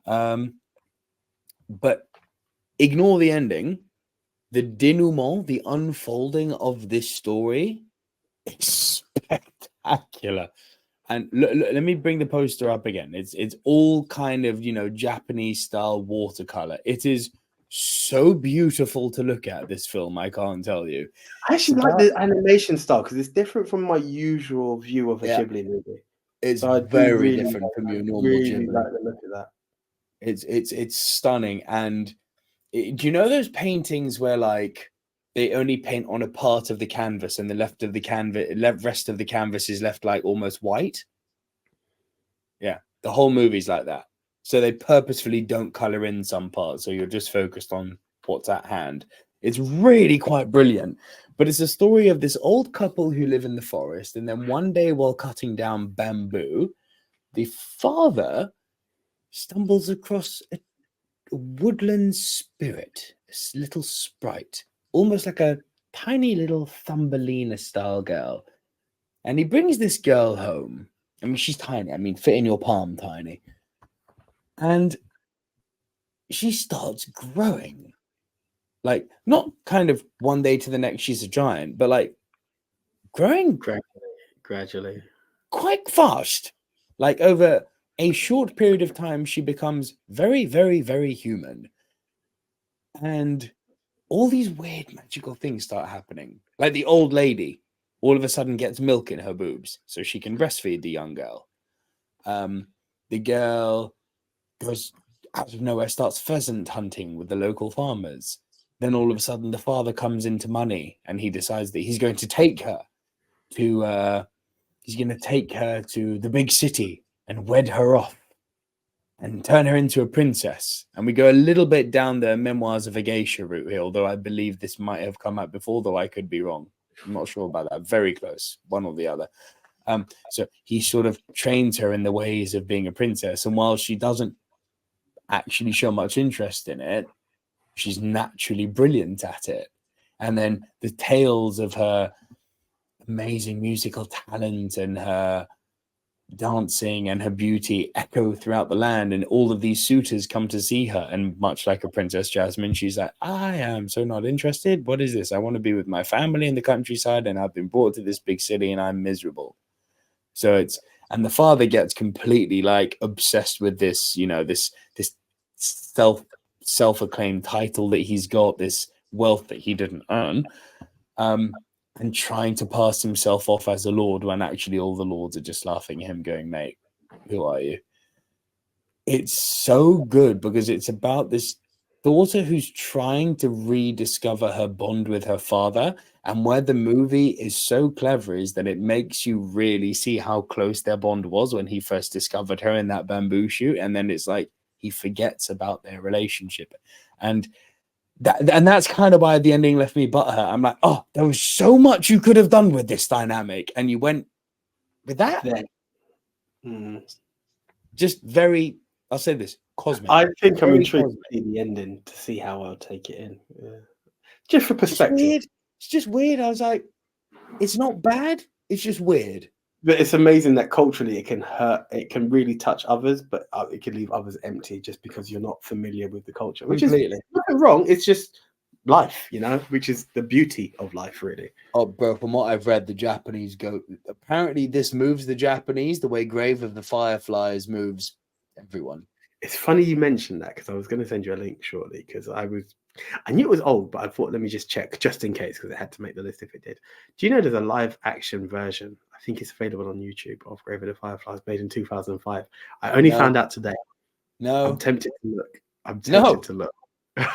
But ignore the ending. The denouement, the unfolding of this story is spectacular. And let me bring the poster up again. It's all kind of, Japanese style watercolor. It is so beautiful to look at, this film. I can't tell you. I actually like the animation style because it's different from my usual view of a Yeah, Ghibli movie. it's So I do very really different from your normal really Ghibli. like the look of that. It's stunning. And do you know those paintings where like they only paint on a part of the canvas and the rest of the canvas is left like almost white? Yeah, the whole movie's like that. So they purposefully don't color in some parts, so you're just focused on what's at hand. It's really quite brilliant. But it's a story of this old couple who live in the forest, and then one day while cutting down bamboo, the father stumbles across a woodland spirit, a little sprite, almost like a tiny little Thumbelina style girl. And he brings this girl home. I mean, she's tiny. I mean, fit in your palm tiny. And she starts growing. Like, not kind of one day to the next, she's a giant, but like growing Gradually. quite fast. Like, over a short period of time, she becomes very, very, very human. And all these weird magical things start happening. Like the old lady all of a sudden gets milk in her boobs so she can breastfeed the young girl. The girl goes out of nowhere, starts pheasant hunting with the local farmers. Then all of a sudden the father comes into money and he decides that he's going to take her to the big city and wed her off and turn her into a princess. And we go a little bit down the Memoirs of a Geisha route here, although I believe this might have come out before, though I could be wrong. I'm not sure about that. Very close, one or the other. So he sort of trains her in the ways of being a princess. And while she doesn't actually show much interest in it, she's naturally brilliant at it. And then the tales of her amazing musical talent and her dancing and her beauty echo throughout the land, and all of these suitors come to see her, and much like a Princess Jasmine, she's like, I am so not interested. What is this? I want to be with my family in the countryside, and I've been brought to this big city and I'm miserable. So and the father gets completely like obsessed with this, this self-acclaimed title that he's got, this wealth that he didn't earn, and trying to pass himself off as a lord when actually all the lords are just laughing at him going, mate, who are you? It's so good because it's about this daughter who's trying to rediscover her bond with her father. And where the movie is so clever is that it makes you really see how close their bond was when he first discovered her in that bamboo shoot. And then it's like he forgets about their relationship. And that's kind of why the ending left me butthurt. I'm like, oh, there was so much you could have done with this dynamic, and you went with that. Just very, I'll say this, cosmic. I think I'm intrigued to see the ending, to see how I'll take it in. Yeah. Just for perspective. It's just weird. I was like, it's not bad. It's just weird. But it's amazing that culturally it can hurt. It can really touch others, but it can leave others empty just because you're not familiar with the culture. Which is nothing wrong. It's just life, which is the beauty of life, really. Oh, bro, from what I've read, the Japanese apparently this moves the Japanese the way Grave of the Fireflies moves everyone. It's funny you mentioned that because I was going to send you a link shortly because I knew it was old, but I thought, let me just check just in case because it had to make the list if it did. Do you know there's a live action version? I think it's available on YouTube of Grave of the Fireflies, made in 2005. I only found out today. No. I'm tempted to look.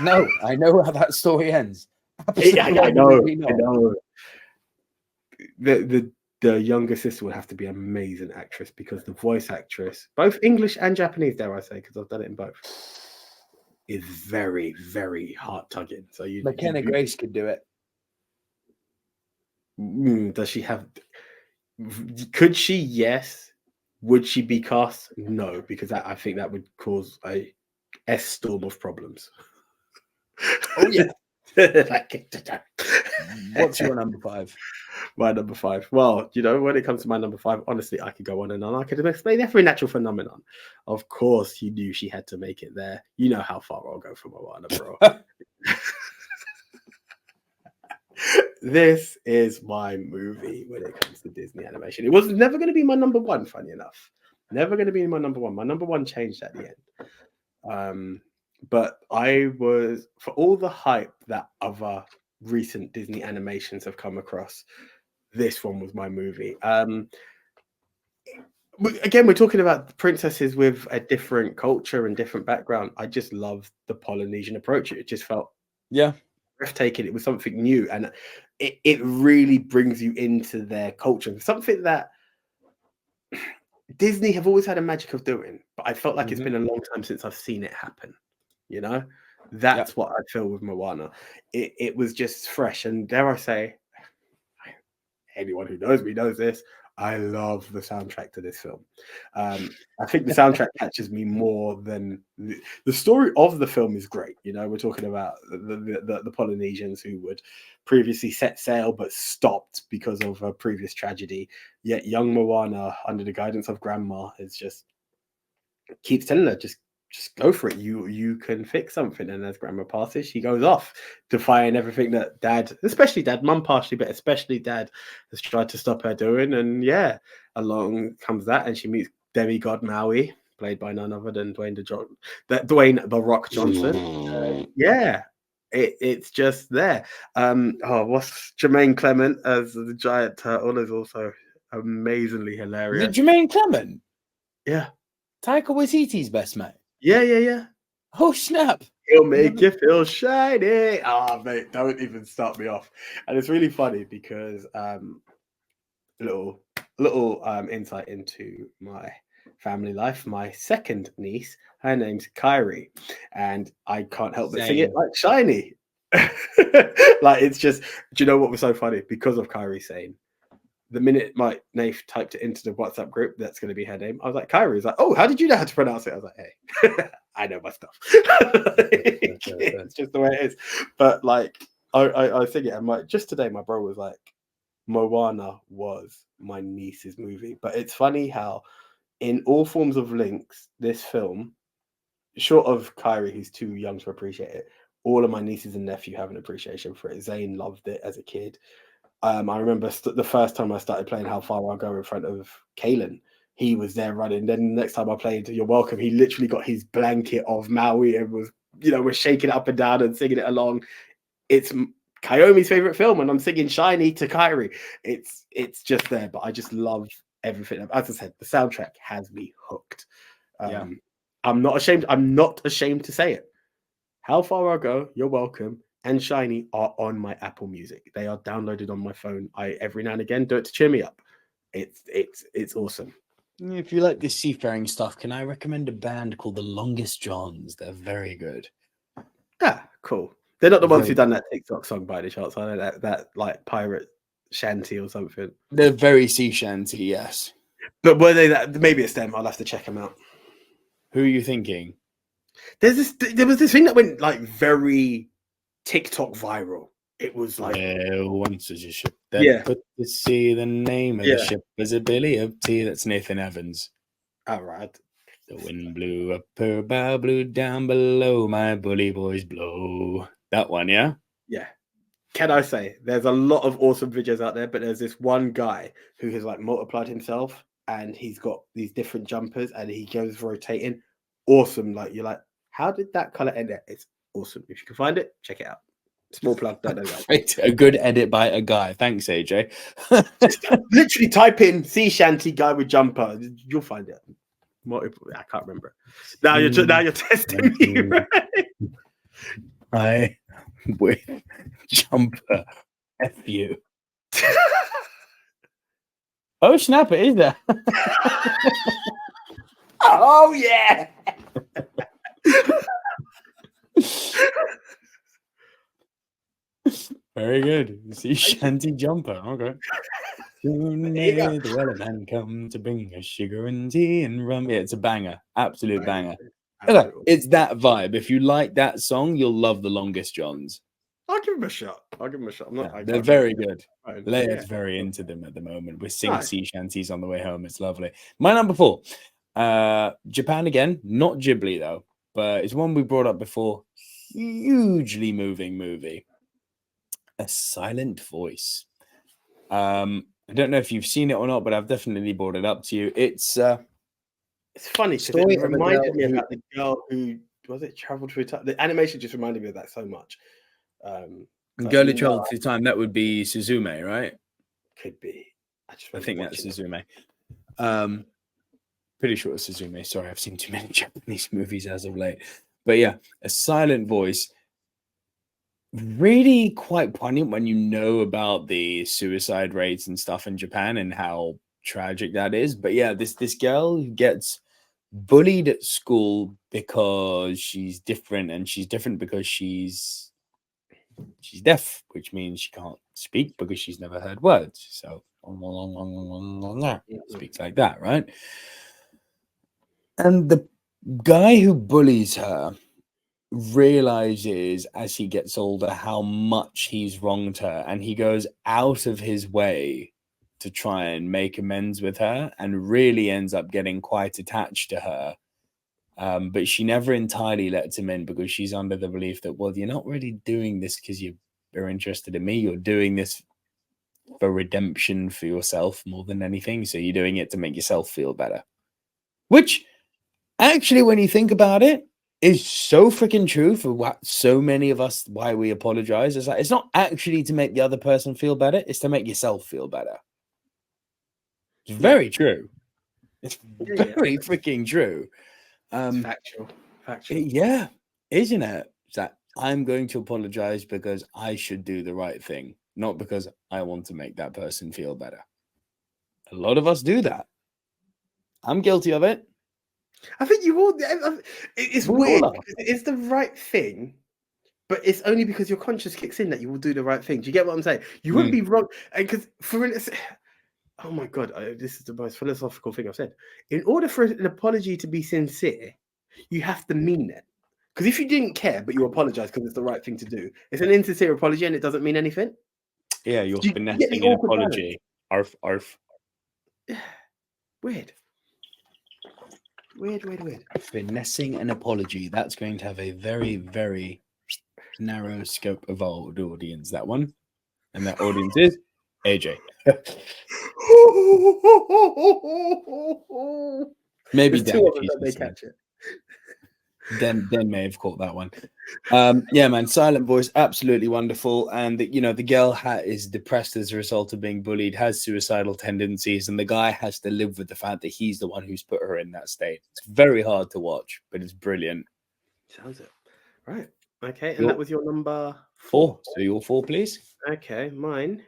No, I know how that story ends. I know. The younger sister would have to be an amazing actress because the voice actress, both English and Japanese, dare I say, because I've done it in both, is very, very heart-tugging. So McKenna Grace could do it. Does she have? Could she? Yes. Would she be cast? No, because I think that would cause a storm of problems. Oh yeah. What's your number 5? My number 5. Well, when it comes to my number 5, honestly, I could go on and on. I could explain every natural phenomenon. Of course, he knew she had to make it there. You know how far I'll go for Moana, bro. this is my movie when it comes to Disney animation. It was never going to be my number one, funny enough. Never going to be my number one. My number one changed at the end. But I was, for all the hype that other recent Disney animations have come across, this one was my movie. Again, we're talking about princesses with a different culture and different background. I just love the Polynesian approach. It just felt breathtaking. It was something new, and it really brings you into their culture. Something that Disney have always had a magic of doing, but I felt like it's been a long time since I've seen it happen. You know, that's what I feel with Moana. It was just fresh, and dare I say, anyone who knows me knows this. I love the soundtrack to this film. I think the soundtrack catches me more than the story of the film is great. You know, we're talking about the Polynesians who would previously set sail but stopped because of a previous tragedy. Yet young Moana, under the guidance of Grandma, is just keeps telling her, just go for it. You can fix something. And as Grandma passes, she goes off, defying everything that Dad, especially Dad, Mum partially, but especially Dad, has tried to stop her doing. And yeah, along comes that, and she meets demigod Maui, played by none other than Dwayne the Rock Johnson. It's just there. What's Jermaine Clement as the giant turtle is also amazingly hilarious. Jermaine Clement? Yeah. Taika Waititi's best mate. Yeah. Oh, snap. He'll make you feel shiny. Oh, mate, don't even start me off. And it's really funny because little insight into my family life. My second niece, her name's Kyrie, and I can't help but sing it like shiny. Like, it's just, do you know what was so funny? Because of Kyrie saying, the minute my Nath typed it into the WhatsApp group, that's going to be her name. I was like, Kyrie. He's like, oh, how did you know how to pronounce it? I was like, hey, I know my stuff. It's just the way it is. But like, I think it. And just today, my bro was like, Moana was my niece's movie. But it's funny how, in all forms of links, this film, short of Kyrie, who's too young to appreciate it, all of my nieces and nephew have an appreciation for it. Zane loved it as a kid. I remember the first time I started playing How Far I'll Go in front of Kalen, he was there running. Then the next time I played You're Welcome, he literally got his blanket of Maui and was shaking it up and down and singing it along. It's Kayomi's favorite film, and I'm singing Shiny to Kyrie. It's just there, but I just love everything. As I said, the soundtrack has me hooked. I'm not ashamed to say it. How Far I'll Go, You're Welcome, and Shiny are on my Apple Music. They are downloaded on my phone. I every now and again do it to cheer me up. It's awesome. If you like this seafaring stuff, can I recommend a band called the Longest Johns? They're very good. Yeah, cool. They're not the ones who done that TikTok song by any chance. I know that like pirate shanty or something. They're very sea shanty, yes. But were they that? Maybe it's them. I'll have to check them out. Who are you thinking? There was this thing that went like very TikTok viral. It was like, once was a ship that put to sea. The name of the ship was a Billy of Tea. That's Nathan Evans. All right. The wind blew up her bow, blew down below. My bully boys blow. That one, yeah? Yeah. Can I say, there's a lot of awesome videos out there, but there's this one guy who has like multiplied himself, and he's got these different jumpers, and he goes rotating. Awesome. Like, you're like, how did that color end it? It's awesome. If you can find it, check it out. Small plug. Don't know that. A good edit by a guy. Thanks, AJ. Just literally type in sea shanty guy with jumper. You'll find it. I can't remember. Now you're testing me. Right? I with jumper. F you. Oh snap! It is there. Oh yeah. Very good. Sea shanty jumper. Okay. Soon may the wellerman come to bring us sugar and tea and rum. Yeah, it's a banger. Absolute banger. Okay, it's that vibe. If you like that song, you'll love The Longest Johns. I'll give him a shot. They're very good. Leia's very into them at the moment. We're singing sea shanties on the way home. It's lovely. My number 4. Japan again. Not Ghibli, though. But it's one we brought up before. Hugely moving movie. A Silent Voice. I don't know if you've seen it or not, but I've definitely brought it up to you. It's funny because story it of a reminded girl me who- about the girl who was it traveled through time. The animation just reminded me of that so much. But Girl Who no, Traveled Through Time. That would be Suzume, right? could be. I just I remember think that's watching it. Suzume. Pretty sure it's Suzume. Sorry, I've seen too many Japanese movies as of late. But yeah, A Silent Voice. Really quite poignant when you know about the suicide rates and stuff in Japan and how tragic that is. But yeah, this girl who gets bullied at school because she's different, and she's different because she's deaf, which means she can't speak because she's never heard words. So speaks like that, right? And the guy who bullies her realizes as he gets older how much he's wronged her, and he goes out of his way to try and make amends with her, and really ends up getting quite attached to her. But she never entirely lets him in because she's under the belief that, well, you're not really doing this because you're interested in me. You're doing this for redemption for yourself more than anything. So you're doing it to make yourself feel better. Which, actually, when you think about it, is so freaking true for what so many of us, why we apologize. It's like, it's not actually to make the other person feel better. It's to make yourself feel better. It's very true. It's very freaking true. It's factual. Yeah, isn't it? It's that I'm going to apologize because I should do the right thing, not because I want to make that person feel better. A lot of us do that. I'm guilty of it. I think you all. It's We all weird. are. Because it's the right thing, but it's only because your conscience kicks in that you will do the right thing. Do you get what I'm saying? You wouldn't be wrong, because for instance, oh my god, this is the most philosophical thing I've said. In order for an apology to be sincere, you have to mean it. Because if you didn't care but you apologize because it's the right thing to do, it's an insincere apology and it doesn't mean anything. Yeah, you're You get finessing the an awkward apology. Arf, arf. Weird. Finessing an apology. That's going to have a very, very narrow scope of audience, that one. And that audience is AJ. Maybe There's Dan, two if of them he's that may listening. catch it. Den may have caught that one. Yeah, man, Silent Voice, absolutely wonderful. And the girl is depressed as a result of being bullied, has suicidal tendencies, and the guy has to live with the fact that he's the one who's put her in that state. It's very hard to watch, but it's brilliant. Sounds it. Right. Okay, and that was your number 4. So your 4, please. Okay, mine.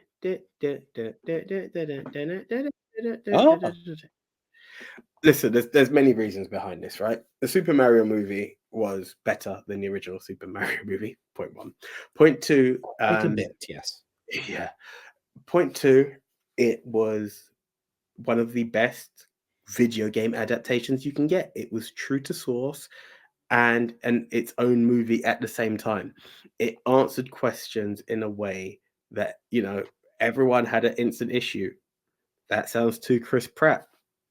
Listen, there's many reasons behind this, right? The Super Mario movie was better than the original Super Mario movie. Point 1. Point 2. Quite a bit, yes. Yeah. Point 2. It was one of the best video game adaptations you can get. It was true to source and its own movie at the same time. It answered questions in a way that, everyone had an instant issue. That sounds too Chris Pratt.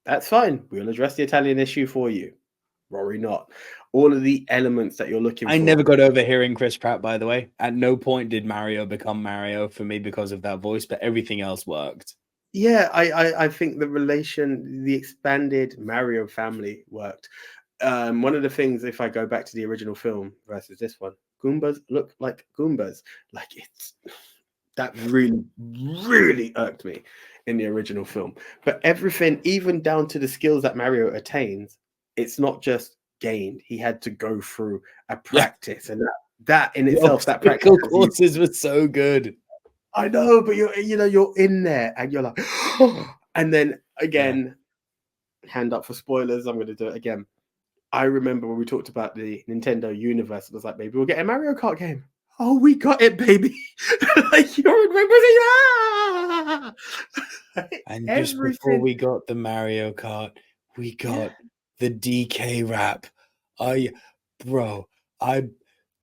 That's fine. We'll address the Italian issue for you. Rory not. All of the elements that you're looking for. I never got over hearing Chris Pratt, by the way. At no point did Mario become Mario for me because of that voice, but everything else worked. Yeah, I think the expanded Mario family worked. One of the things, if I go back to the original film versus this one, Goombas look like Goombas. Like that really, really irked me in the original film. But everything, even down to the skills that Mario attains, it's not just gained. He had to go through a practice, and that in itself, that practice courses were so good. I know, but you're in there, and you're like, and then again, hand up for spoilers. I'm going to do it again. I remember when we talked about the Nintendo universe, it was like, maybe we'll get a Mario Kart game. Oh, we got it, baby. Like, you're remembering. And just before we got the Mario Kart, we got the DK rap. The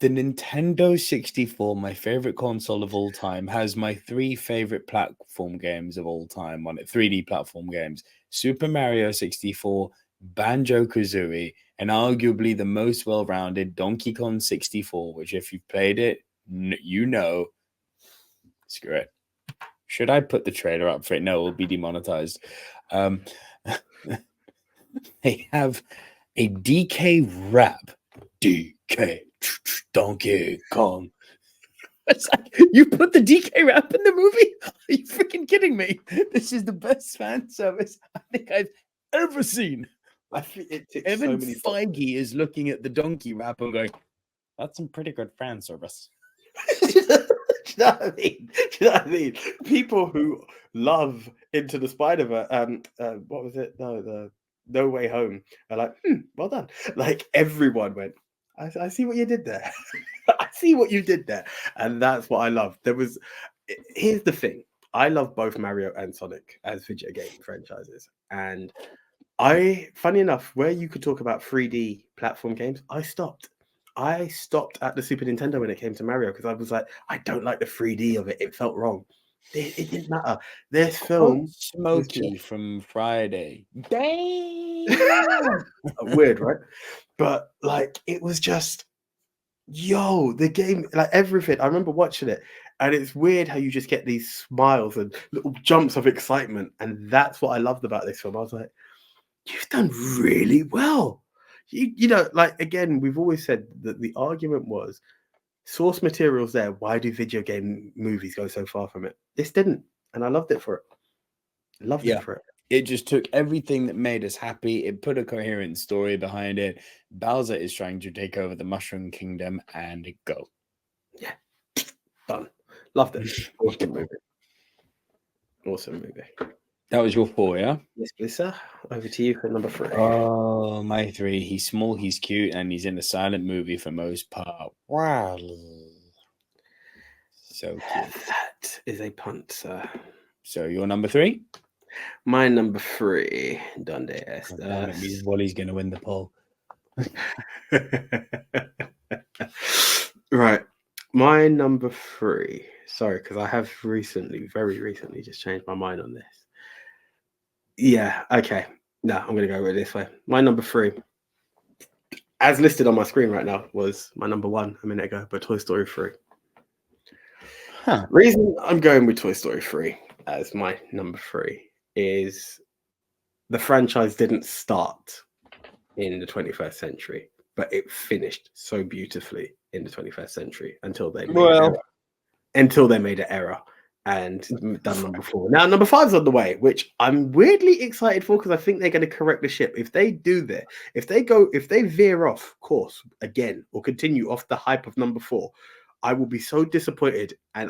Nintendo 64, my favorite console of all time, has my 3 favorite platform games of all time on it. 3D platform games: Super Mario 64, Banjo-Kazooie, and arguably the most well-rounded Donkey Kong 64, which, if you've played it, Screw it. Should I put the trailer up for it? No, it will be demonetized. They have a DK rap. DK Donkey Kong. It's like, you put the DK rap in the movie? Are you freaking kidding me? This is the best fan service I think I've ever seen. I think it ticks Evan so many Feige is looking at the donkey rap and going, that's some pretty good fan service. Do you know what I mean? Do you know what I mean? People who love Into the Spider-Verse, what was it? No, the No Way Home are like, well done. Like everyone went, I see what you did there. I see what you did there. And that's what I love. Here's the thing. I love both Mario and Sonic as video game franchises. And funny enough, where you could talk about 3D platform games, I stopped at the Super Nintendo when it came to Mario because I was like, I don't like the 3D of it. It felt wrong. It didn't matter. This film, Smokey from Friday. Damn. Weird, right? But like, it was just, the game, like everything. I remember watching it, and it's weird how you just get these smiles and little jumps of excitement, and that's what I loved about this film. I was like, you've done really well. You know, like, again, we've always said that the argument was source material's there. Why do video game movies go so far from it? This didn't. And I loved it for it. It for it. It just took everything that made us happy. It put a coherent story behind it. Bowser is trying to take over the Mushroom Kingdom and go. Yeah. Done. Loved it. Awesome movie. Awesome movie. That was your 4, yeah? Yes, please, sir. Over to you for number 3. Oh, my 3. He's small, he's cute, and he's in a silent movie for most part. Wow. So cute. That is a punt, sir. So your number 3? My number 3. Donde estas? It means Wally's going to win the poll. Right. My number 3. Sorry, because I have very recently, just changed my mind on this. Yeah, okay. No, I'm going to go with it this way. My number 3, as listed on my screen right now, was my number 1 a minute ago, but Toy Story 3. Reason I'm going with Toy Story 3 as my number 3 is the franchise didn't start in the 21st century, but it finished so beautifully in the 21st century until they made an error and done number 4. Now number 5 is on the way, which I'm weirdly excited for because I think they're going to correct the ship. If they do that, if they veer off course again or continue off the hype of number 4, I will be so disappointed. And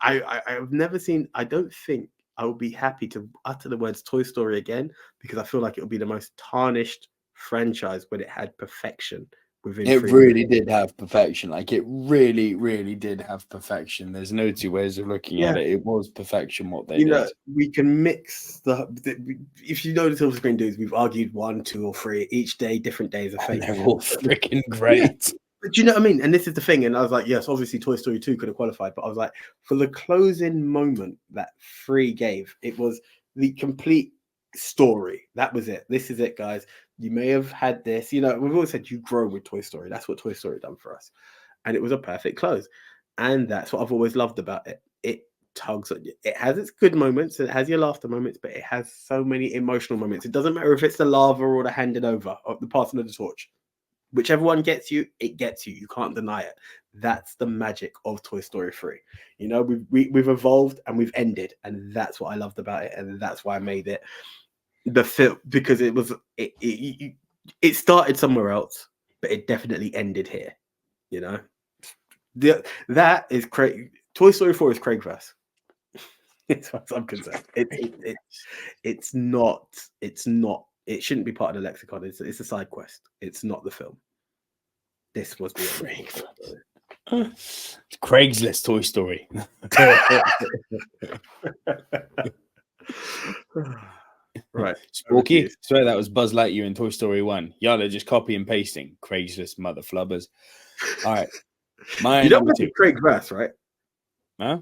I've never seen. I don't think I will be happy to utter the words Toy Story again because I feel like it will be the most tarnished franchise when it had perfection. It really did have perfection. Like, it really, really did have perfection. There's no two ways of looking at it. It was perfection what they did. Know, we can mix if you know the Silver Screen Dudes, we've argued 1, 2, or 3 each day, different days of fate. They're all freaking great. Yeah. But do you know what I mean? And this is the thing. And I was like, yes, obviously Toy Story 2 could have qualified, but I was like, for the closing moment that 3 gave, it was the complete story. That was it. This is it, guys. You may have had this, we've always said you grow with Toy Story. That's what Toy Story done for us. And it was a perfect close. And that's what I've always loved about it. It tugs at you. It has its good moments, and it has your laughter moments, but it has so many emotional moments. It doesn't matter if it's the lava or the handing over or the passing of the torch. Whichever one gets you, it gets you. You can't deny it. That's the magic of Toy Story 3. We've evolved and we've ended, and that's what I loved about it, and that's why I made it the film, because it started somewhere else, but it definitely ended here. That is Craig. Toy Story 4 is Craigverse. As far as I'm concerned, it's not. It shouldn't be part of the lexicon. It's a side quest. It's not the film. This was the Craigslist Toy Story. Right. Sporky. Swear that was Buzz Lightyear in Toy Story 1. Y'all are just copy and pasting. Craigslist mother flubbers. All right. You know what I said Craigverse, right? Huh?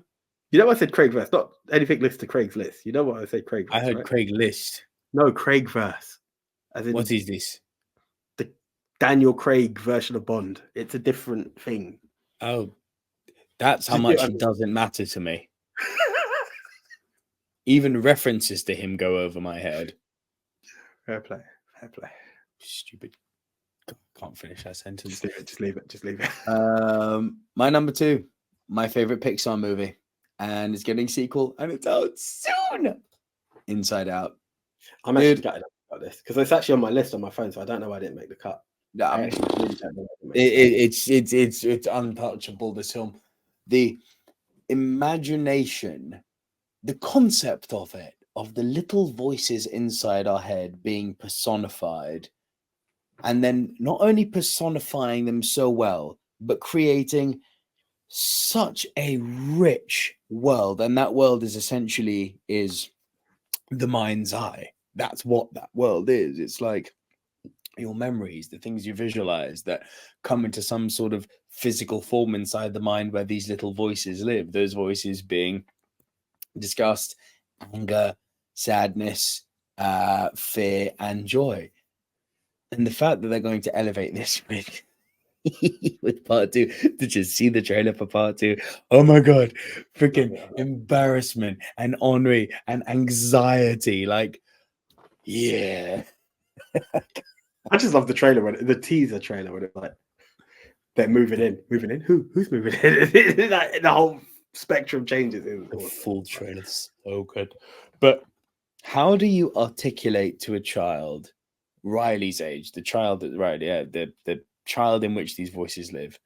You know what I said Craigverse, not anything linked to Craigslist. You know what I said Craigverse. I heard right? Craiglist. No, Craigverse. What is this? The Daniel Craig version of Bond. It's a different thing. Oh, That's how much he doesn't matter to me. Even references to him go over my head. Fair play. Fair play. Stupid. Can't finish that sentence. Just leave it. My number 2, my favorite Pixar movie, and it's getting a sequel, and it's out soon. Inside Out. I'm actually gutted about this because it's actually on my list on my phone, so I don't know why I didn't make the cut. No, I actually really don't know. it's untouchable. This film, the imagination, the concept of it, of the little voices inside our head being personified, and then not only personifying them so well, but creating such a rich world. And that world is essentially the mind's eye. That's what that world is. It's like your memories, the things you visualize that come into some sort of physical form inside the mind where these little voices live. Those voices being disgust, anger, sadness, fear, and joy. And the fact that they're going to elevate this with part 2, to just see the trailer for part 2. Oh my God, freaking embarrassment and ennui and anxiety. Like, yeah. I just love the trailer the teaser trailer when it's like they're moving in. Who's moving in? Like, the whole spectrum changes. The full trailer is so good. But how do you articulate to a child Riley's age, the child that the child in which these voices live,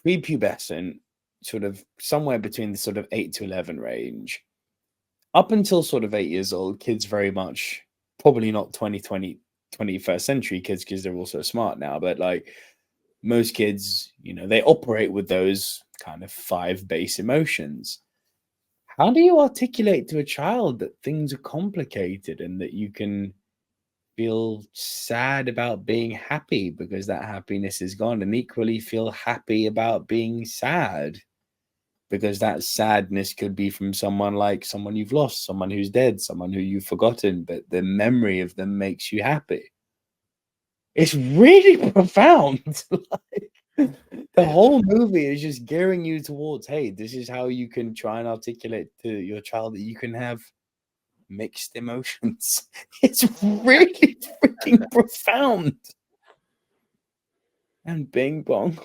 prepubescent, sort of somewhere between the sort of 8 to 11 range, up until sort of 8 years old, kids very much, probably not 21st century kids because they're also smart now, but like most kids, they operate with those kind of 5 base emotions. How do you articulate to a child that things are complicated and that you can feel sad about being happy because that happiness is gone, and equally feel happy about being sad because that sadness could be from someone you've lost, someone who's dead, someone who you've forgotten, but the memory of them makes you happy? It's really profound. The whole movie is just gearing you towards, hey, this is how you can try and articulate to your child that you can have mixed emotions. It's really freaking profound. And Bing Bong.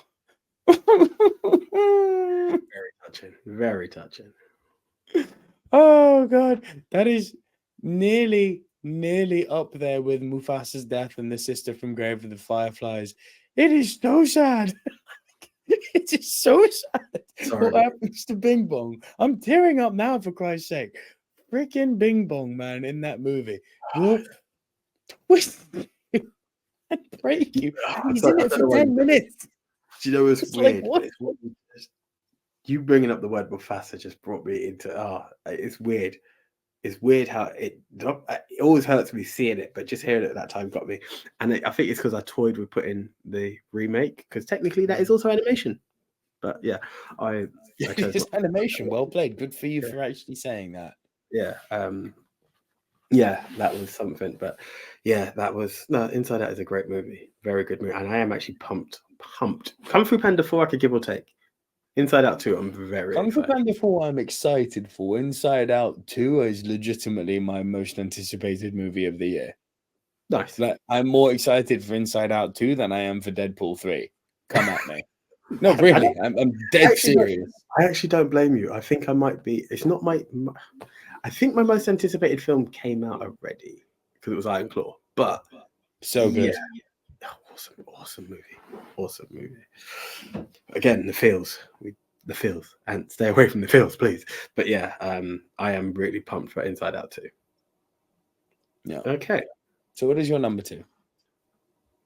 Very touching. Oh God, that is nearly up there with Mufasa's death and the sister from Grave of the Fireflies. It is so sad. It is so sad. Sorry. What happens to Bing Bong? I'm tearing up now, for Christ's sake. Freaking Bing Bong, man, in that movie. What? I break you. He's in it for 10 minutes. Do you know what's weird? Like, what? You bringing up the word Mufasa just brought me into. It's weird. It's weird how it always hurts me seeing it, but just hearing it at that time got me. And I think it's because I toyed with putting the remake, because technically that is also animation. But yeah, I it's animation. Well played. Good for you for actually saying that. Yeah. Yeah, that was something. But yeah, Inside Out is a great movie. Very good movie. And I am actually pumped. Kung Fu Panda 4, I could give or take. Inside Out 2, I'm very Kung Fu Panda 4, I'm excited for. Inside Out 2 is legitimately my most anticipated movie of the year. Nice. Like, I'm more excited for Inside Out 2 than I am for Deadpool 3. Come at me. No, really. I'm dead serious. I actually don't blame you. I think I might be. It's not my. I think my most anticipated film came out already because it was Iron Claw. But so good. Yeah. Awesome movie. Again, the feels, and stay away from the feels, please. But yeah, I am really pumped for Inside Out 2. Yeah. Okay. So what is your number 2? I'm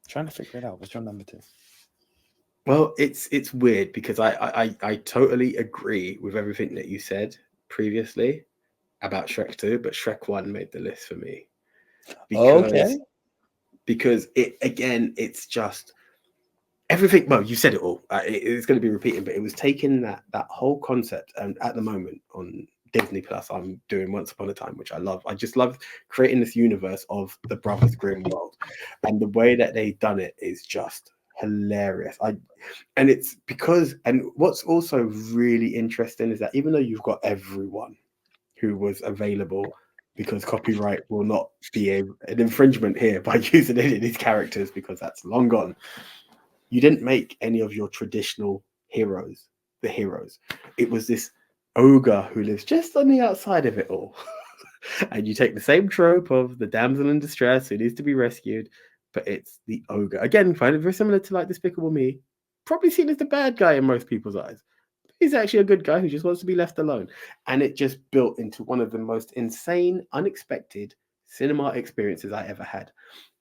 trying to figure it out. What's your number 2? Well, it's weird because I totally agree with everything that you said previously about Shrek 2, but Shrek 1 made the list for me. Because it's just everything. Well, you said it all. It's going to be repeating, but it was taking that whole concept, and at the moment on Disney Plus, I'm doing Once Upon a Time, which I love. I just love creating this universe of the Brothers Grimm world, and the way that they've done it is just hilarious. And it's because, and what's also really interesting is that even though you've got everyone who was available, because copyright will not be an infringement here by using any of these characters because that's long gone. You didn't make any of your traditional heroes the heroes. It was this ogre who lives just on the outside of it all. And you take the same trope of the damsel in distress who needs to be rescued, but it's the ogre. Again, kind of very similar to like Despicable Me. Probably seen as the bad guy in most people's eyes. He's actually a good guy who just wants to be left alone. And it just built into one of the most insane, unexpected cinema experiences I ever had.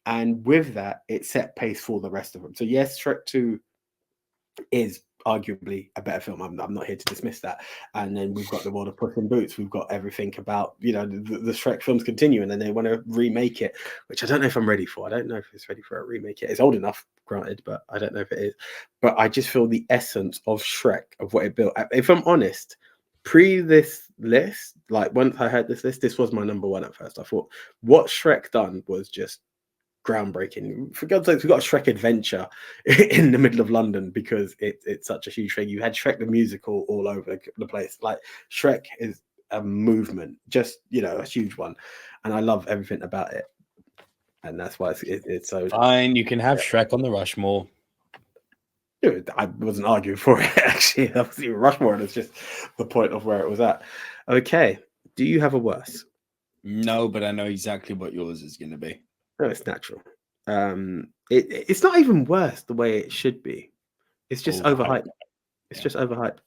And with that, it set pace for the rest of them. So yes, Shrek 2 is arguably a better film. I'm not here to dismiss that. And then we've got The World of Puss in Boots. We've got everything about, the Shrek films continuing, and they want to remake it, which I don't know if I'm ready for. I don't know if it's ready for a remake yet. It's old enough, granted, but I don't know if it is. But I just feel the essence of Shrek, of what it built. If I'm honest, pre this list, like once I heard this list, this was my number one at first. I thought what Shrek done was just groundbreaking. For God's sakes, we got a Shrek adventure in the middle of London because it's such a huge thing. You had Shrek the musical all over the place. Like Shrek is a movement, just a huge one, and I love everything about it. And that's why it's so fine. You can have Shrek on the Rushmore. Dude, I wasn't arguing for it actually. That was even Rushmore. That's just the point of where it was at. Okay, do you have a worse? No, but I know exactly what yours is going to be. No, it's natural. It's not even worse the way it should be. It's just overhyped. It's just overhyped.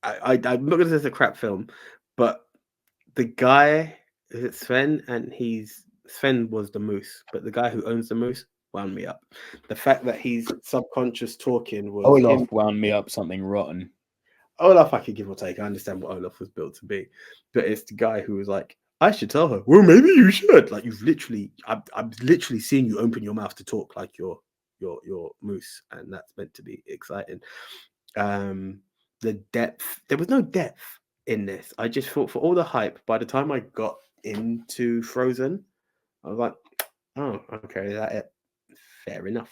I'm not going to say it's a crap film, but the guy is it Sven, and Sven was the moose, but the guy who owns the moose wound me up. The fact that he's subconscious talking was Olaf wound me up something rotten. Olaf, I could give or take. I understand what Olaf was built to be, but it's the guy who was like, I should tell her. Well, maybe you should. Like I've literally seen you open your mouth to talk like your moose, and that's meant to be exciting. The depth, there was no depth in this. I just thought for all the hype, by the time I got into Frozen, I was like, oh, okay, that it. Fair enough.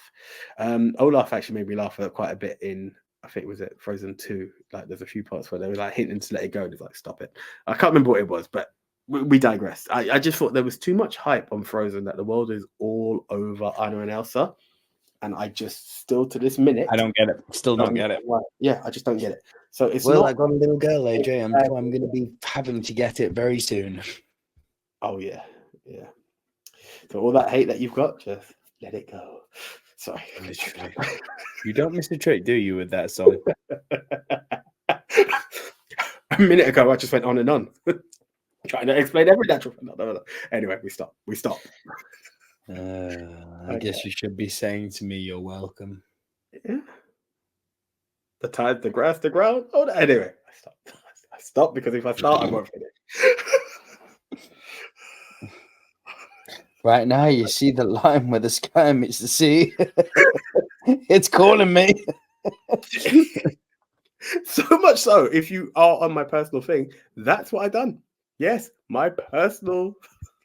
Olaf actually made me laugh quite a bit in, I think was it Frozen 2. Like there's a few parts where they were like hinting to let it go, and it's like, stop it. I can't remember what it was, but we digress. I just thought there was too much hype on Frozen that the world is all over Anna and Elsa, and I just still to this minute I don't get it. Still don't get it. Yeah, I just don't get it. So it's I got a little girl, AJ. I'm going to be having to get it very soon. Oh yeah. So all that hate that you've got, just let it go. Sorry, literally. You don't miss a trick, do you, with that song? A minute ago, I just went on and on. Trying to explain every natural. No. Anyway, we stop. I guess you should be saying to me, "You're welcome." Yeah. The tide, the grass, the ground. Oh, anyway, I stop because if I start, I won't finish. Right now, you see the line where the sky meets the sea. It's calling me. So much so, if you are on my personal thing, that's what I've done. Yes, my personal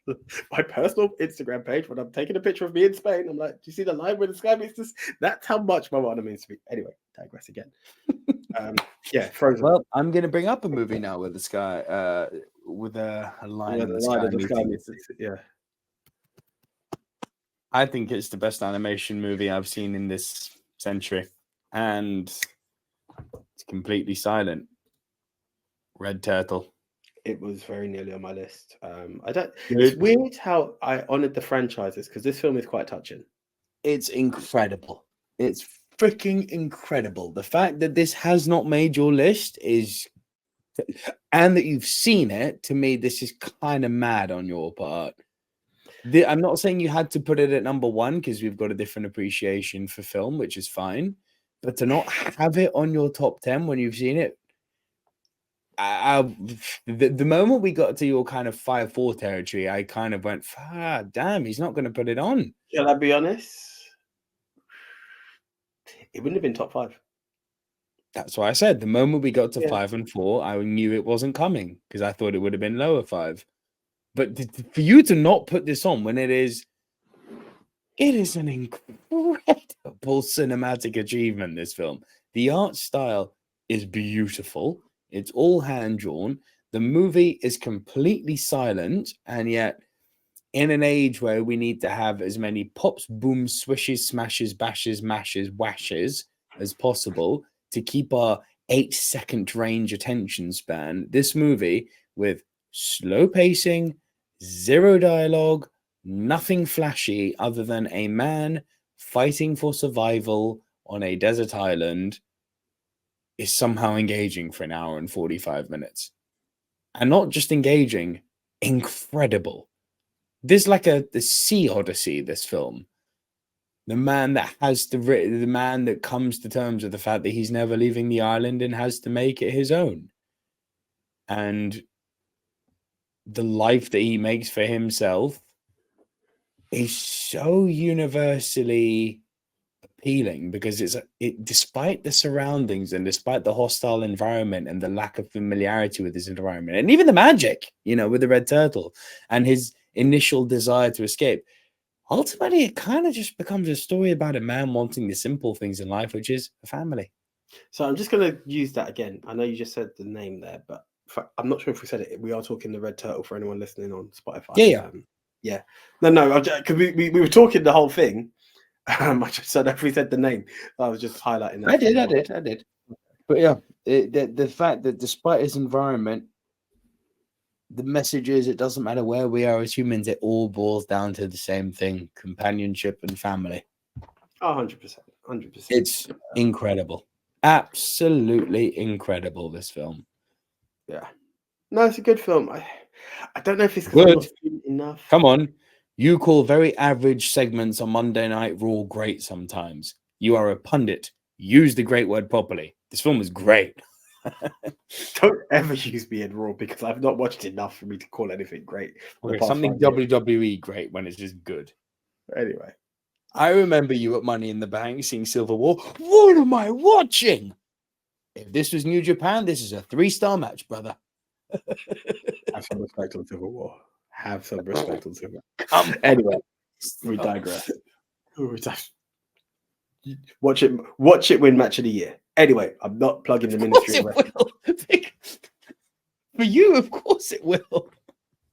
Instagram page, when I'm taking a picture of me in Spain, I'm like, do you see the line where the sky meets this? That's how much my water means to me. Anyway, digress again. Yeah, Frozen. Well, I'm going to bring up a movie now with the sky, with a line in the sky. Yeah. I think it's the best animation movie I've seen in this century, and it's completely silent. Red Turtle. It was very nearly on my list. It's weird how I honored the franchises because this film is quite touching. It's incredible. It's freaking incredible. The fact that this has not made your list is, and that you've seen it, to me, this is kind of mad on your part. I'm not saying you had to put it at number one because we've got a different appreciation for film, which is fine. But to not have it on your top 10 when you've seen it, the moment we got to your kind of 5-4 territory, I kind of went, damn, he's not going to put it on. Shall I be honest? It wouldn't have been top 5. That's why I said the moment we got to 5 and 4, I knew it wasn't coming because I thought it would have been lower 5. But for you to not put this on when it is It is an incredible cinematic achievement, this film. The art style is beautiful. It's all hand-drawn. The movie is completely silent, and yet in an age where we need to have as many pops, booms, swishes, smashes, bashes, mashes, washes as possible to keep our 8-second range attention span, this movie with slow pacing, zero dialogue, nothing flashy other than a man fighting for survival on a desert island is somehow engaging for an hour and 45 minutes. And not just engaging, incredible. There's like the sea odyssey, this film. The man that has the man that comes to terms with the fact that he's never leaving the island and has to make it his own. And the life that he makes for himself is so universally appealing because it despite the surroundings and despite the hostile environment and the lack of familiarity with his environment and even the magic, with the red turtle and his initial desire to escape, ultimately it kind of just becomes a story about a man wanting the simple things in life, which is a family. So I'm just going to use that again. I know you just said the name there, but I'm not sure if we said it. We are talking the red turtle for anyone listening on Spotify. Yeah. No, because we were talking the whole thing. I just said if we said the name, I was just highlighting that. I did. But yeah, the fact that despite his environment, the message is it doesn't matter where we are as humans, it all boils down to the same thing: companionship and family. 100%. It's incredible. Absolutely incredible, this film. Yeah. No, it's a good film. I don't know if it's because I'm not feeling enough. Come on. You call very average segments on Monday Night Raw great sometimes. You are a pundit. Use the great word properly. This film is great. Don't ever use me in Raw because I've not watched enough for me to call anything great. Okay, something WWE great when it's just good. Anyway. I remember you at Money in the Bank seeing Civil War. What am I watching? If this was New Japan, this is a 3-star match, brother. Have some respect on Civil War. Anyway, we digress. Watch it win match of the year. Anyway, I'm not plugging the Ministry of Wrestling. For you, of course it will.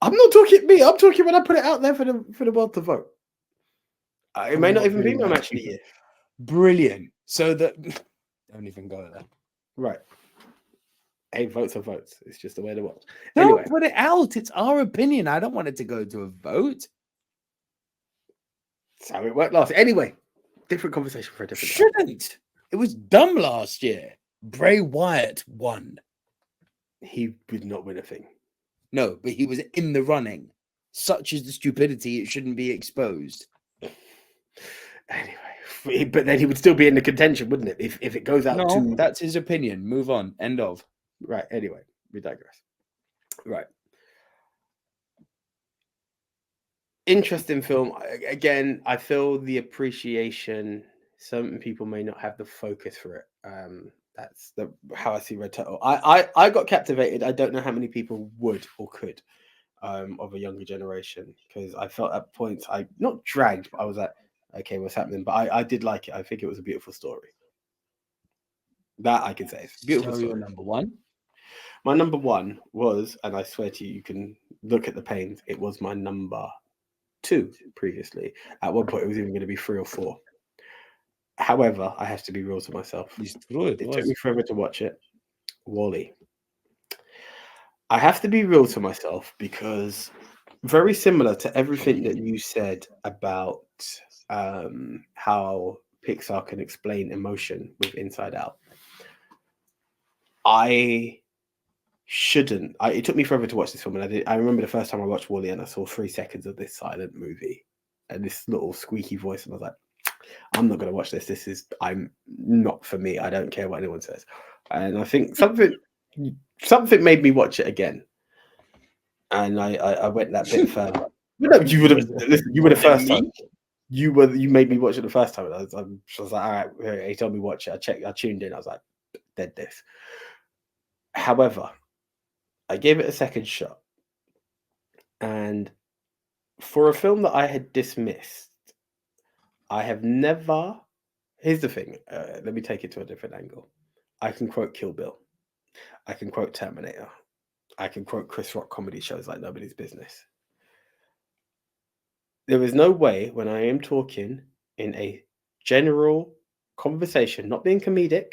I'm not talking me. I'm talking when I put it out there for the world to vote. It may not even be my match of the year. Brilliant. So that don't even go there. Right. Hey, votes are votes. It's just the way to watch. Don't put it out. It's our opinion. I don't want it to go to a vote. That's how it worked last. Anyway, different conversation for a different Shouldn't. Time. It was dumb last year. Bray Wyatt won. He did not win a thing. No, but he was in the running. Such is the stupidity, it shouldn't be exposed. Anyway, but then he would still be in the contention, wouldn't it? If it goes out to... that's his opinion. Move on. End of. Right, anyway, we digress. Right. Interesting film. Again, I feel the appreciation. Some people may not have the focus for it. That's how I see Red Turtle. I got captivated. I don't know how many people would or could of a younger generation, because I felt at points I not dragged, but I was like, okay, what's happening? But I did like it. I think it was a beautiful story. That I can say. It's beautiful. So your number one? My number one was, and I swear to you, you can look at the panes, it was my number 2 previously. At one point, it was even going to be 3 or 4. However, I have to be real to myself. It took me forever to watch it. WALL-E. I have to be real to myself because very similar to everything that you said about how Pixar can explain emotion with Inside Out. It took me forever to watch this film, and I remember the first time I watched WALL-E and I saw 3 seconds of this silent movie and this little squeaky voice, and I was like, I'm not going to watch this. I'm not for me. I don't care what anyone says. And I think something made me watch it again, and I went that bit further. No, you would have listened. You were the first time. You made me watch it the first time. I was like, all right. He told me watch it. I tuned in. I was like, dead this. However, I gave it a second shot, and for a film that I had dismissed I have never. Here's the thing. Let me take it to a different angle. I can quote Kill Bill. I can quote Terminator. I can quote Chris Rock comedy shows like nobody's business. There is no way when I am talking in a general conversation, not being comedic,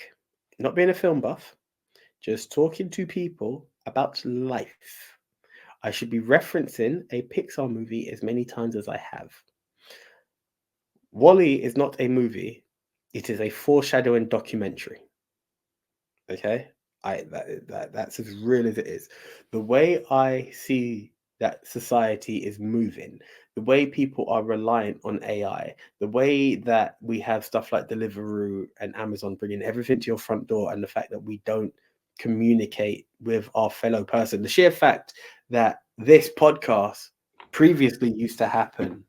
not being a film buff, just talking to people about life, I should be referencing a Pixar movie as many times as I have. WALL-E is not a movie, it is a foreshadowing documentary. Okay? That's as real as it is. The way I see that society is moving, the way people are reliant on AI, the way that we have stuff like Deliveroo and Amazon bringing everything to your front door, and the fact that we don't communicate with our fellow person. The sheer fact that this podcast previously used to happen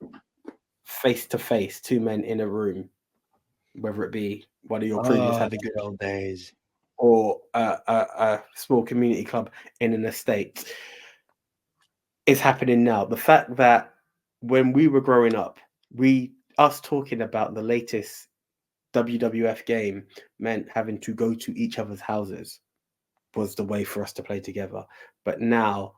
face to face, two men in a room, whether it be one of your previous Have a Good old days or a small community club in an estate, is happening now. The fact that when we were growing up, us talking about the latest WWF game meant having to go to each other's houses was the way for us to play together. But now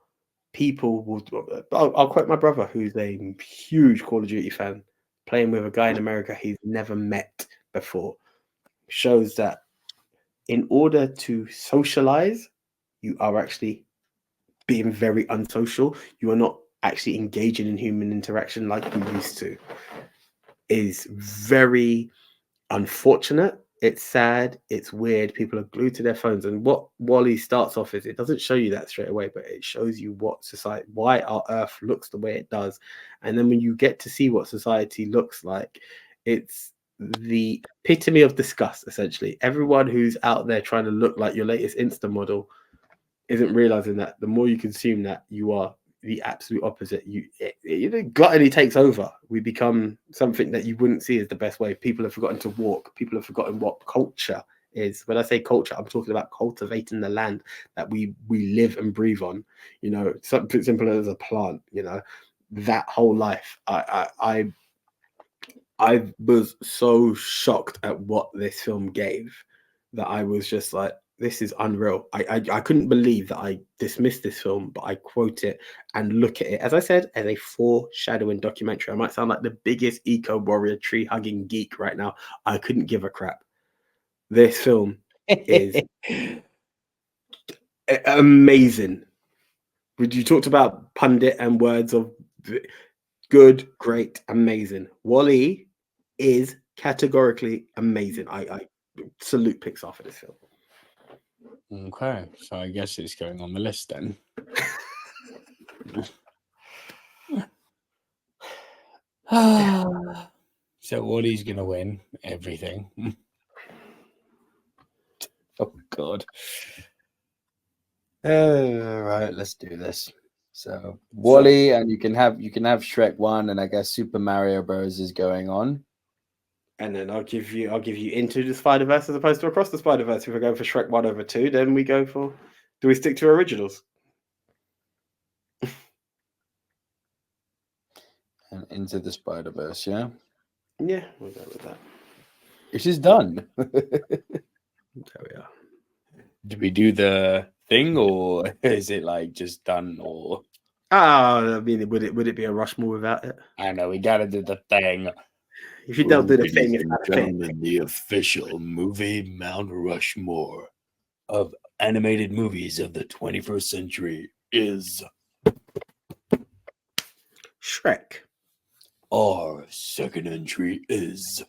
people will. I'll quote my brother, who's a huge Call of Duty fan, playing with a guy in America he's never met before. Shows that in order to socialize, you are actually being very unsocial. You are not actually engaging in human interaction like we used to. Is very unfortunate. It's sad. It's weird. People are glued to their phones. And what WALL-E starts off is, it doesn't show you that straight away, but it shows you what society, why our Earth looks the way it does. And then when you get to see what society looks like, it's the epitome of disgust, essentially. Everyone who's out there trying to look like your latest Insta model isn't realizing that the more you consume that, you are the absolute opposite. Gluttony takes over. We become something that you wouldn't see as the best way. People have forgotten to walk. People have forgotten what culture is. When I say culture, I'm talking about cultivating the land that we live and breathe on. Something simple as a plant. That whole life. I was so shocked at what this film gave that I was just like, this is unreal. I couldn't believe that I dismissed this film, but I quote it and look at it, as I said, as a foreshadowing documentary. I might sound like the biggest eco-warrior tree-hugging geek right now. I couldn't give a crap. This film is amazing. You talked about pundit and words of good, great, amazing. WALL-E is categorically amazing. I salute Pixar for this film. Okay, so I guess it's going on the list then. So WALL-E's gonna win everything. Oh God. Right, let's do this. So WALL-E, and you can have Shrek 1, and I guess Super Mario Bros is going on. And then I'll give you Into the Spider-Verse as opposed to Across the Spider-Verse. If we're going for Shrek 1 over 2, then we go for, do we stick to originals? And Into the Spider-Verse, yeah? Yeah, we'll go with that. It is done. There we are. Do we do the thing, or is it like just done, or? I mean, would it be a Rushmore without it? I know, we gotta do the thing. If you don't do the thing, it's not a thing. The official Movie Mount Rushmore of animated movies of the 21st century is Shrek. Our second entry is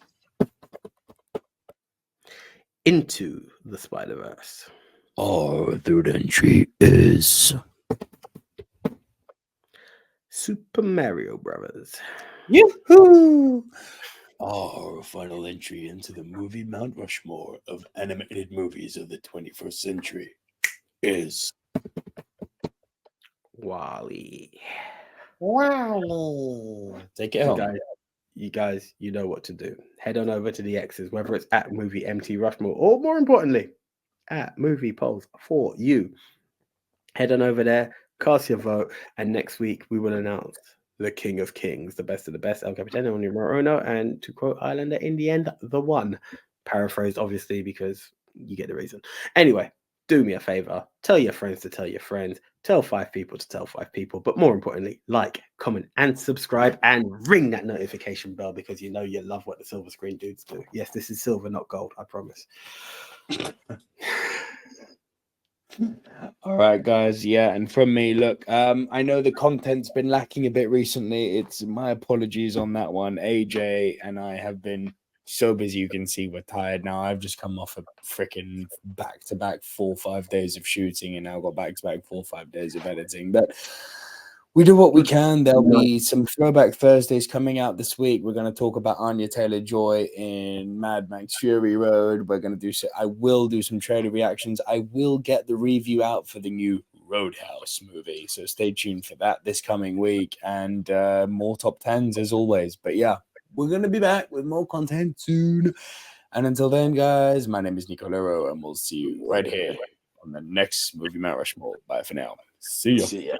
Into the Spider-Verse. Our third entry is Super Mario Brothers. Yoo-hoo! Our final entry into the Movie Mount Rushmore of animated movies of the 21st century is WALL-E. WALL-E. Take it home. You guys, you know what to do. Head on over to the X's, whether it's at Movie MT Rushmore, or more importantly, at Movie Polls for you. Head on over there, cast your vote, and next week we will announce the King of Kings, the best of the best, El Capitano, numero uno, and to quote Islander, in the end, the one. Paraphrased, obviously, because you get the reason. Anyway, do me a favor, tell your friends to tell your friends, tell 5 people to tell 5 people, but more importantly, like, comment, and subscribe, and ring that notification bell because you know you love what the silver screen dudes do. Yes, this is silver, not gold, I promise. All right, guys. Yeah, and from me, look, I know the content's been lacking a bit recently. It's my apologies on that one. AJ and I have been so busy. You can see we're tired now. I've just come off a freaking back-to-back 4 or 5 days of shooting, and now got back-to-back 4 or 5 days of editing. But we do what we can. There'll be some Throwback Thursdays coming out this week. We're going to talk about Anya Taylor-Joy in Mad Max Fury Road. We're going to do. I will do some trailer reactions. I will get the review out for the new Roadhouse movie. So stay tuned for that this coming week, and more top 10s as always. But yeah, we're going to be back with more content soon. And until then, guys, my name is Nico Lero, and we'll see you right here on the next Movie Mount Rushmore. Bye for now. See ya.